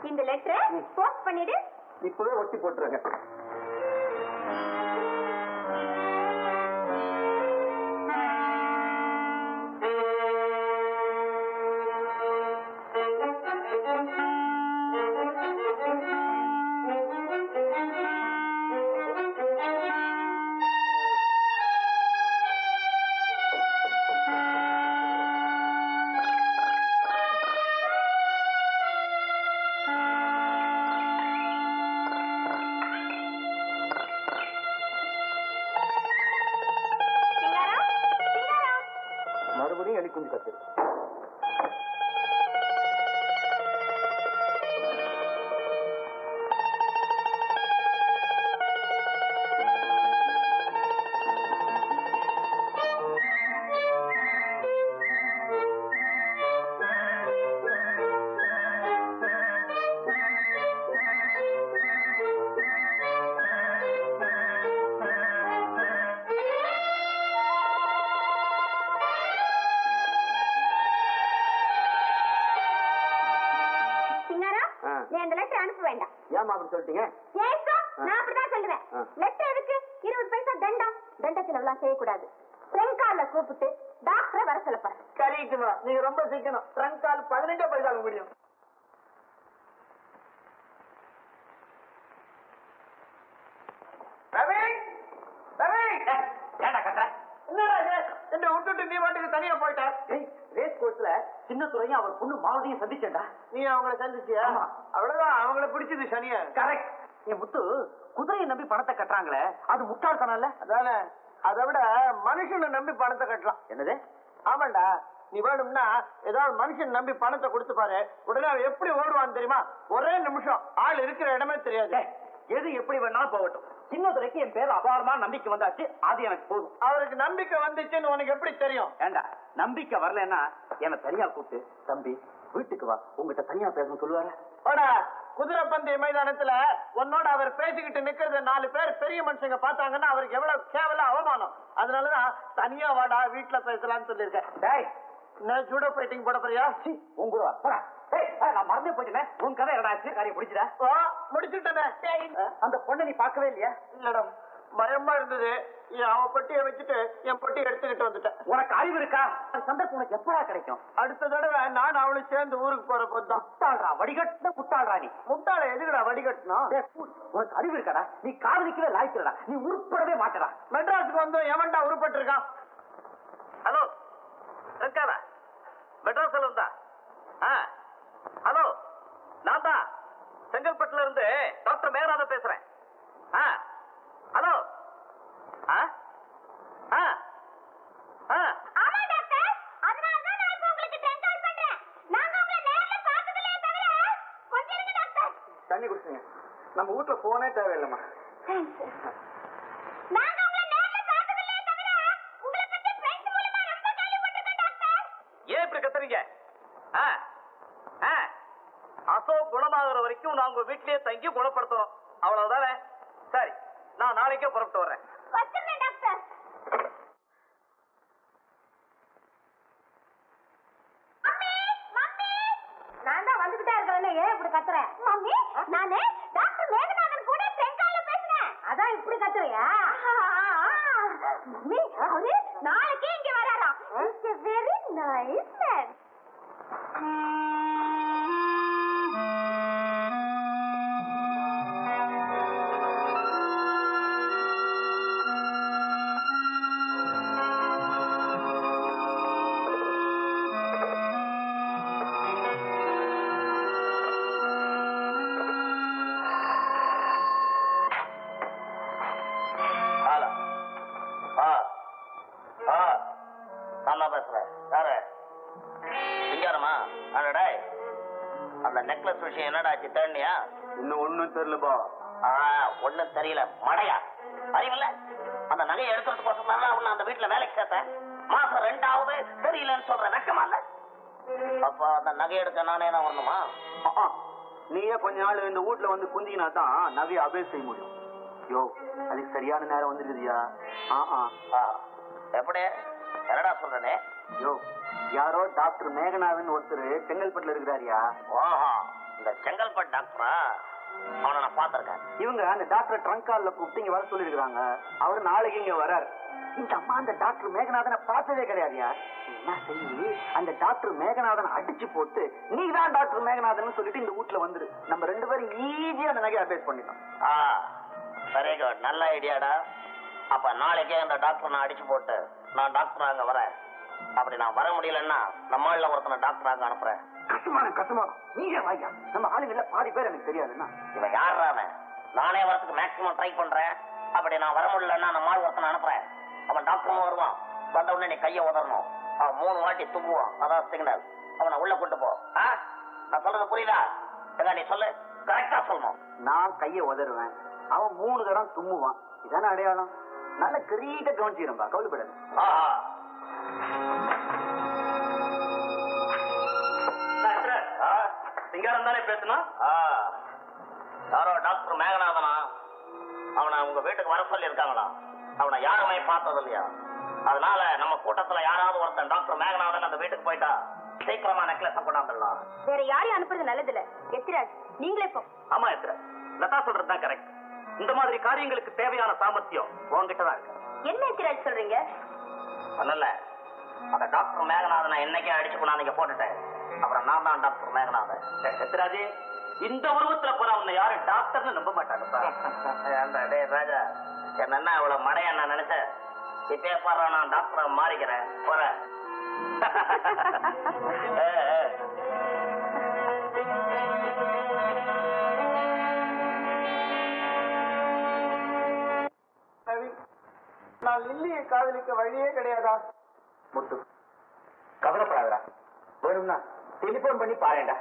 இந்த லெட்டரை போஸ்ட் பண்ணிடு. இப்பவே ஒட்டி போட்டுருங்க. கத்து. ஏமா அப்படி சொல்லிட்டீங்க? நான் அப்படிதான் சொல்லுவேன். லெட்டர் எதுக்கு? 20 பைசா தண்டம். தண்டத்துல எல்லாம் செய்யக்கூடாது. ட்ரங்கால கூப்பிட்டு டாக்டரை வர சொல்லப்பாரு. கரெக்டுமா, நீங்க ரொம்ப சீக்கிரம். ட்ரங்கால் 15 பைசா முடியும். ரவி, ரவி, ஏண்டா கட்ட? என்னடா என்ன விட்டுட்டு நீ வாட்டுக்கு தனியா போயிட்ட? ரேஸ் கோர்ஸ்ல சின்ன துறையும் அவர் பொண்ணு மாவதியும் சந்திச்சேன்டா. நீ அவங்கள சந்திச்சியா? அவ்வளவுதான், அவங்கள பிடிச்சது சனியா. கரெக்ட். என் முத்து, குதிரையை நம்பி பணத்தை கட்டுறாங்களே, அது முட்டாள்தனம் இல்ல? அதானே. அதை விட மனுஷனை நம்பி பணத்தை கட்டலாம். என்னது? ஆமாண்டா, நீ வேணும்னா ஏதாவது மனுஷன் நம்பி பணத்தை கொடுத்து பாரு, உடனே அவன் எப்படி ஓடுவான்னு தெரியுமா? ஒரே நிமிஷம் ஆள் இருக்கிற இடமே தெரியாது. எது எப்படி வேணாலும் போகட்டும், சின்னதுரைக்கு என் பேர் அபாரமா நம்பிக்கை வந்தாச்சு, அது எனக்கு போதும். அவருக்கு நம்பிக்கை வந்துச்சுன்னு உனக்கு எப்படி தெரியும்? ஏண்டா, நம்பிக்கை வரலன்னா என்ன தனியா கூப்பிட்டு, தம்பி வீட்டுக்கு வா, உங்ககிட்ட தனியா பேசணும் சொல்லுவாரு. குதிரை பந்தய மைதானத்துல உன்னோட அவர் பேசிக்கிட்டு நிக்கிறது 4 பேர் பெரிய மனுஷங்க பார்த்தாங்கன்னா அவருக்கு எவ்வளவு கேவல அவமானம். அதனாலதான் தனியா வாடா, வீட்டுல பேசலாம்னு சொல்லியிருக்கேன். நான் ஜூடோ ஃபைட்டிங் போட போறியா? நான் மறந்தே போயிட்டேன். உன் கதை என்னடா? காரியம் பிடிச்சிட முடிச்சுட்டேனே. அந்த பொண்ணை நீ பார்க்கவே இல்லையா? இல்லடா, பயமா இருந்தது. அவன் பொட்டியை வச்சுட்டு என் பொட்டியை எடுத்துக்கிட்டு வந்துட்டேன். உனக்கு அறிவு இருக்கா? சந்தர்ப்பம் உனக்கு எப்படா கிடைக்கும்? அடுத்த தடவை நான் அவளும் சேர்ந்து ஊருக்கு போற போதுதான். முட்டாள்றா, வடிகட்டின முட்டாள்றா நீ. முட்டாள எதுக்குடா வடிகட்டணும்? உனக்கு அறிவு இருக்காடா? நீ காதலிக்கவே லாய்க்கலடா, நீ உருப்படவே மாட்டடா. மெட்ராஸுக்கு வந்து எவன்டா உருப்பட்டு இருக்கான்? ஹலோ இருக்காதா? மெட்ராஸ்ல இருந்தா? ஹலோ, நான் தான் செங்கல்பட்டுல இருந்து டாக்டர் மேகநாத பேசுறேன். ஹலோ. தண்ணி குடிச்சுங்க. நம்ம வீட்டுல போனே தேவையில்லைம்மா. ஏன் இப்படி கத்துறீங்க? அசோக் குணமாகிற வரைக்கும் நான் உங்க வீட்லயே தங்கி குணப்படுத்தணும், அவ்வளவுதானே? சரி, நான் நாளைக்கே புறப்பட்டு வர்றேன். நான் தான் வந்துகிட்டே இருக்கேன். ஏன் இப்படி கத்துறேன்? மம்மி, நானு டாக்டர் மேகநாதன் கூட ட்ரெங்கால பேசுறேன். அதான் இப்படி கத்துறியா? மம்மி, அவரு நாளைக்கே இங்க வராராம். It's a very nice man. அந்த நெக்லஸ் விஷயம் என்னடாச்சு? தேடியா? இன்னும் ஒண்ணும் தெரியலப்பா. ஒண்ணும் தெரியல மடையா? அறிவில்ல? அந்த நகையை எடுக்கிறதுக்கோசம் தான் அவன் அந்த வீட்டுல வேலைக்கு சேர்த்தேன். மாசம் 2வது தெரியலன்னு சொல்ற வெக்கமா இல்ல? அப்ப அந்த நகை எடுக்க நானே தான் வரணுமா? நீயே கொஞ்ச நாள் இந்த வீட்டுல வந்து குந்தினா தான் நகையை அபேஸ் செய்ய முடியும். யோ, அதுக்கு சரியான நேரம் வந்துருக்குதியா? எப்படி? என்னடா சொல்றனே? யோ, யாரோ டாக்டர் மேகநாதன் ஒருத்தர் செங்கல்பட்டுல இருக்கிறாரியா? ஓஹோ, இந்த செங்கல்பட்டு டாக்டரா? அவனை நான் பாத்திருக்கேன். இவங்க அந்த டாக்டர் ட்ரங்கால்ல கூப்பிட்டு இங்க வர சொல்லி இருக்காங்க. அவரு நாளைக்கு இங்க வராரு. இந்த அம்மா அந்த டாக்டர் மேகநாதனை பார்த்ததே கிடையாதுயா. என்ன செய்யி, அந்த டாக்டர் மேகநாதனை அடிச்சு போட்டு நீதான் டாக்டர் மேகநாதன் சொல்லிட்டு இந்த வீட்டுல வந்துரு. நம்ம 2 பேரும் ஈஸியா அந்த நகையை அபேஸ் பண்ணிட்டோம். வெரி குட், நல்ல ஐடியாடா. அப்ப நாளைக்கே அந்த டாக்டர் நான் அடிச்சு போட்டு நான் டாக்டர் அங்க வரேன். அப்படி நான் வர முடியலன்னா நம்மள ஒருத்தனை டாக்டர் அங்க அனுப்புறேன். கஷ்டமான நீங்க வாயா, நம்ம ஆளுங்கள பாதி பேர் எனக்கு தெரியாதுன்னா. இவன் யாரான? நானே வரத்துக்கு மேக்சிமம் ட்ரை பண்றேன். அப்படி நான் வர முடியலன்னா நம்ம ஒருத்தனை அனுப்புறேன். அவன் டாக்டரும் வருவான். வந்த உடனே நீ கையை உதறணும். அவன் 3 வாட்டி தும்புவான். அதான் சிக்னல். அவனை உள்ள கூட்டு போ. நான் சொல்றது புரியுதா? நீ சொல்லு, கரெக்டா சொல்லணும். நான் கையை உதறுவேன், அவன் 3 தரம் தும்முவான். இதான அடையாளம். நல்ல கிரீட்ட கவனிச்சிரும்பா, கவலைப்படாது. சிங்காரம் தானே பேசணும். யாரோ டாக்டர் மேகநாதனா, அவனை உங்க வீட்டுக்கு வர சொல்லி இருக்காங்களா? அவனை யாருமே பார்த்தது இல்லையா? அதனால நம்ம கூட்டத்துல யாராவது ஒருத்தன் டாக்டர் மேகநாதன் அந்த வீட்டுக்கு போயிட்டா சீக்கிரமா நெக்லஸ் கொண்டாந்துடலாம். வேற யாரையும் அனுப்புறது நல்லது இல்ல. எத்திராஜ், நீங்களே போ. ஆமா எத்திராஜ், லதா சொல்றதுதான் கரெக்ட். இந்த மாதிரி காரியங்களுக்கு தேவையான சாமர்த்தியம் உங்ககிட்டதான் இருக்கு. என்ன எத்திராஜ் சொல்றீங்க? இல்ல, அந்த டாக்டர் மேகநாதனை என்னைக்கே அடிச்சு கொண்டாந்து போட்டுட்டேன். அப்புறம் நான் தான் டாக்டர் மேகநாதன். எத்திராஜே, இந்த உருவத்துல போற உன்னை யாரும் டாக்டர்னு நம்ப மாட்டாங்க. ராஜா, என்ன அவ்வளவு மடையா நான் நினைச்சேன். இப்பே பாரு, நான் டாக்டரை மாறிக்கிறேன். போறேன். நான் லில்லியை காதலிக்க வழியே கிடையாதா? முத்து, கவலைப்படாதா. வேணும்னா டெலிபோன் பண்ணி பாருடா.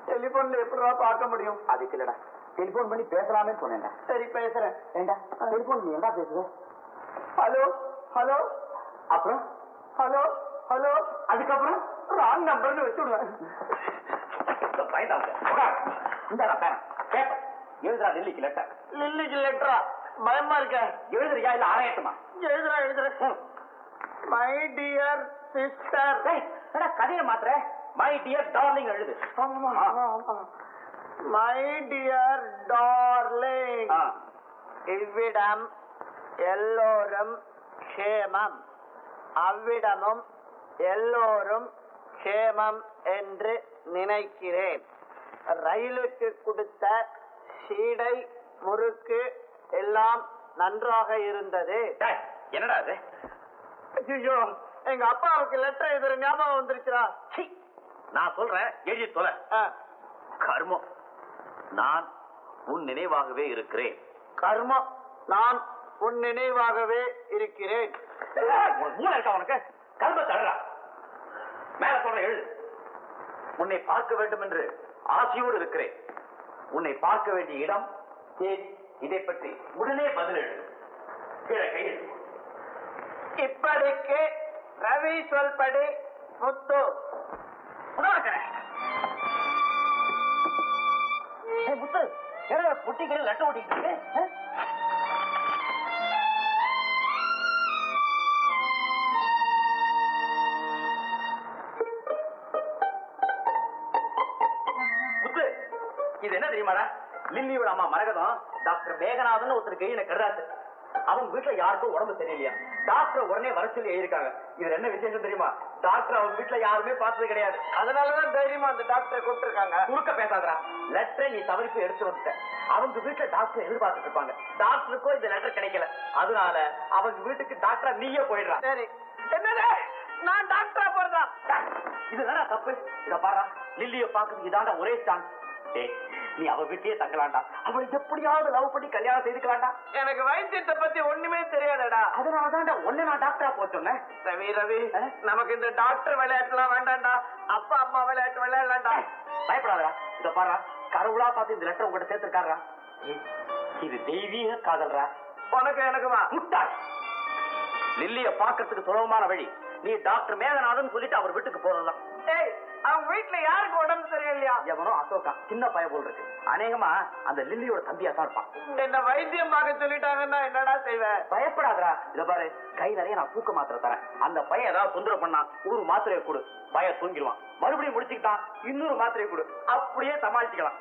டெலிபோன்ல எப்படிடா பார்க்க முடியும்? அதுக்கு இல்லடா, டெலிபோன் பண்ணி பேசலாமே சொன்னேன்டா. சரி, பேசுறேன். ஏண்டா டெலிபோன் நீ என்ன பேசுற? ஹலோ ஹலோ, அப்புறம் ஹலோ ஹலோ, அதுக்கப்புறம் ராங் நம்பர்னு வச்சுடுவேன். எழுதுறா லில்லிக்கு லெட்டர். லில்லிக்கு லெட்டரா? பயமா இருக்க. எழுதுறியா இல்ல ஆராயட்டுமா? எழுதுறேன். My dear sister. கதையை மாத்திர மை டியர் டார்லிங் எழுது. மை டியர் டார்லிங், இவ்விடம் எல்லோரும் க்ஷேமம், அவ்விடமும் எல்லோரும் க்ஷேமம் என்று நினைக்கிறேன். ரயிலுக்கு கொடுத்த சீடை, முறுக்கு எல்லாம் நன்றாக இருந்தது. என்னடா அது? ஐயோ, எங்க அப்பாவுக்கு லெட்டர் எழுதுற ஞாபகம் வந்துருச்சுடா. நான் சொல்றேன், எழுதி தொலை. கர்மம், நான் உன் நினைவாகவே இருக்கிறேன். கர்மம், நான் உன் நினைவாகவே இருக்கிறேன். மூளை இருக்கா உனக்கு? கர்ம தடுறா. மேல சொல்ற எழுது. உன்னை பார்க்க வேண்டும் என்று ஆசையோடு இருக்கிறேன். உன்னை பார்க்க வேண்டிய இடம், தேதி, இதை பற்றி உடனே பதில் எழுது. கீழே கையில். இப்படிக்கு ரவி சொல்படி முத்து. முத்து, புட்டிக்கிற லெட்டர் ஓட்டிட்டு முத்து, இது என்ன தெரியுமாடா? லில்லியோட அம்மா மரகதம் டாக்டர் மேகநாதன் ஒருத்தருக்கு எழுதின கருதாச்சு. அவங்க வீட்டுல யாருக்கும் உடம்பு சரியில்லையா, டாக்டர் உடனே வர சொல்லி எழுதிருக்காங்க. இதுல என்ன விசேஷம் தெரியுமா? டாக்டர் அவங்க வீட்டுல யாருமே பார்த்தது கிடையாது. அதனாலதான் தைரியமா அந்த டாக்டரை கூப்பிட்டுருக்காங்க. குறுக்க பேசாதரா. லெட்டரை நீ தவறிப்பு எடுத்து வந்துட்ட. அவங்க வீட்டுல டாக்டர் எதிர்பார்த்துட்டு இருப்பாங்க. டாக்டருக்கும் இந்த லெட்டர் கிடைக்கல. அதனால அவங்க வீட்டுக்கு டாக்டரா நீயே போயிடுறா. சரி, என்னது நான் டாக்டரா போறதா? இதுதானா தப்பு? இத பாரு, லில்லிய பாக்குறதுக்கு இதாண்டா ஒரே சான்ஸ். நீ அவ வீட்லயே தங்கலாண்டா. அவளை எப்படியாவது லவ் பண்ணி கல்யாணம் செய்துக்கலாண்டா. எனக்கு வைத்தியத்தை பத்தி ஒண்ணுமே தெரியாதடா. அதனாலதான்டா ஒண்ணு நான் டாக்டரா போச்சோன்னேன். ரவி ரவி, நமக்கு இந்த டாக்டர் விளையாட்டுலாம் வேண்டாம்டா. அப்பா அம்மா விளையாட்டு விளையாடலாம்டா. பயப்படாதா. இத பாரு, கடவுளா பார்த்து இந்த லெட்டர் உங்ககிட்ட சேர்த்திருக்காரா. இது தெய்வீக காதல்ரா. உனக்கு எனக்குமா? முட்டாள். லில்லிய பாக்கிறதுக்கு சுலபமான வழி, நீ டாக்டர் மேகநாதன் சொல்லிட்டு அவர் வீட்டுக்கு போறலாம். ஏய், அவங்க வீட்டுல யாருக்கு உடம்பு சரியில்லையா? எவனோ அசோகா, சின்ன பையன் போல் இருக்கு. அநேகமா அந்த லில்லியோட தம்பியா தான் இருப்பான். என்ன வைத்தியம் பார்க்க சொல்லிட்டாங்கன்னா என்னடா செய்வேன்? பயப்படாதரா. இத பாரு, கை நிறைய நான் தூக்க மாத்திரை தரேன். அந்த பையன் ஏதாவது தொந்தரவு பண்ணா ஒரு மாத்திரையை கொடு, பையன் தூங்கிடுவான். மறுபடியும் முடிச்சுக்கிட்டான், இன்னொரு மாத்திரையை கொடு, அப்படியே சமாளிச்சுக்கலாம்.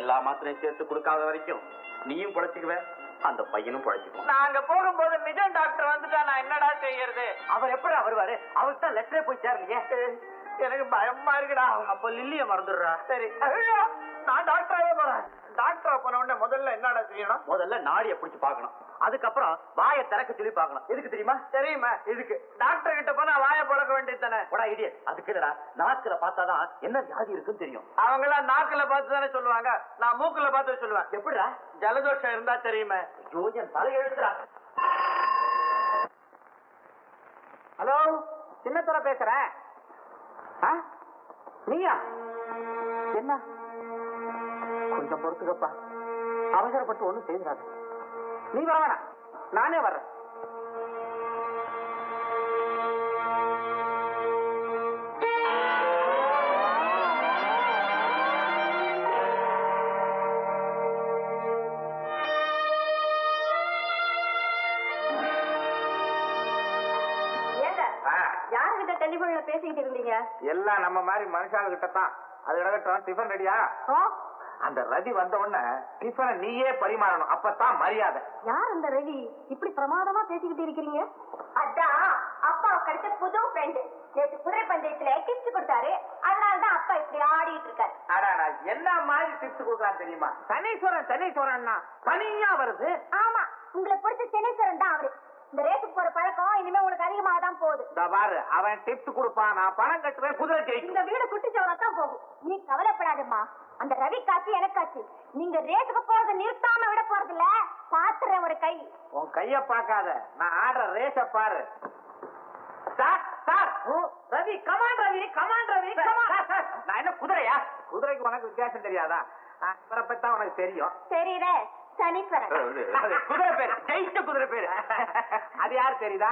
எல்லா மாத்திரையும் சேர்த்து கொடுக்காத வரைக்கும் நீயும் பொழைச்சுக்குவ, அந்த பையனும் பொழைச்சுக்குவான். நான் அங்க போகும்போது நிஜம் டாக்டர் வந்துட்டா நான் என்னடா செய்யறது? அவர் எப்படி வருவாரு? அவருக்கு தான் லெட்டரே போய் சேரலையே. எனக்கு பயமா இருக்குடா. அப்ப லில்லிய மறந்துடுறா. சரி, நான் டாக்டராவே போறேன். டாக்டரா போன உடனே முதல்ல என்னடா செய்யணும்? முதல்ல நாடிய பிடிச்சு பாக்கணும். அதுக்கப்புறம் வாயை திறக்க சொல்லி பாக்கணும். எதுக்கு தெரியுமா? தெரியுமா? இதுக்கு டாக்டர் கிட்ட போனா வாயை பழக்க வேண்டியது தானே? அதுக்கு இல்லடா, நாக்குல பார்த்தாதான் என்ன வியாதி இருக்குன்னு தெரியும். அவங்க எல்லாம் நாக்குல பார்த்து தானே சொல்லுவாங்க, நான் மூக்குல பார்த்து சொல்லுவேன். எப்படிடா? ஜலதோஷம் இருந்தா தெரியுமே. யோஜன் தலை எழுத்துறா. ஹலோ சின்னத்துல பேசுற நீயா? என்ன கொஞ்சம் பொறுத்துக்கப்பா, அவசரப்பட்டு ஒண்ணும் செய்யறாரு. நீ வர வேணாம், நானே வர்றேன். யாருகிட்ட டெலிபோன்ல பேசிக்கிட்டு இருந்தீங்க? எல்லாம் நம்ம மாதிரி மனுஷால கிட்ட தான். அது கிடக்கட்டும், டிஃபன் ரெடியா? அந்த ரவி வந்த உடனே டிஃபனை நீயே பரிமாறணும், அப்பதான் மரியாதை. யார் அந்த ரவி? இப்படி பிரமாதமா பேசிக்கிட்டு இருக்கிறீங்க? அதான் அப்பா கிடைச்ச புது ஃப்ரெண்டு. நேற்று குதிரை பந்தயத்துல டிப்ஸ் கொடுத்தாரு, அதனாலதான் அப்பா இப்படி ஆடிட்டு இருக்காரு. அடாடா, என்ன மாதிரி டிப்ஸ் கொடுக்கலாம் தெரியுமா? சனீஸ்வரன் சனீஸ்வரன் தனியா வருது. ஆமா, உங்களுக்கு பிடிச்ச சனீஸ்வரன் தான் அவரு. இந்த ரேட்டுக்கு போற பழக்கம் இனிமே உங்களுக்கு அதிகமாக தான் போகுது. பாரு, அவன் டிப்ஸ் கொடுப்பான், நான் பணம் கட்டுவேன், குதிரை ஜெயிக்கும். இந்த வீடு குட்டிச்சவரத்தான் போகும். நீ கவலைப்படாதம்மா, அந்த ரவி காட்சி எனக்காச்சு. நீங்க ரேட்டுக்கு போறதை நிறுத்தாம விட போறது இல்ல. பாத்துறேன் ஒரு கை. உன் கைய பாக்காத, நான் ஆடுற ரேஸ பாரு. Sir sir, Ravi come on, Ravi come on, Ravi come on. நான் என்ன குதிரையா? குதிரைக்கு உனக்கு வித்தியாசம் தெரியாதா? இவரை பத்தி தான் உனக்கு தெரியும். தெரியுதே, சனீஸ்வரன். குதிரை பேரு, ஜெயிச்ச குதிரை பேரு. அது யாரு தெரியுதா?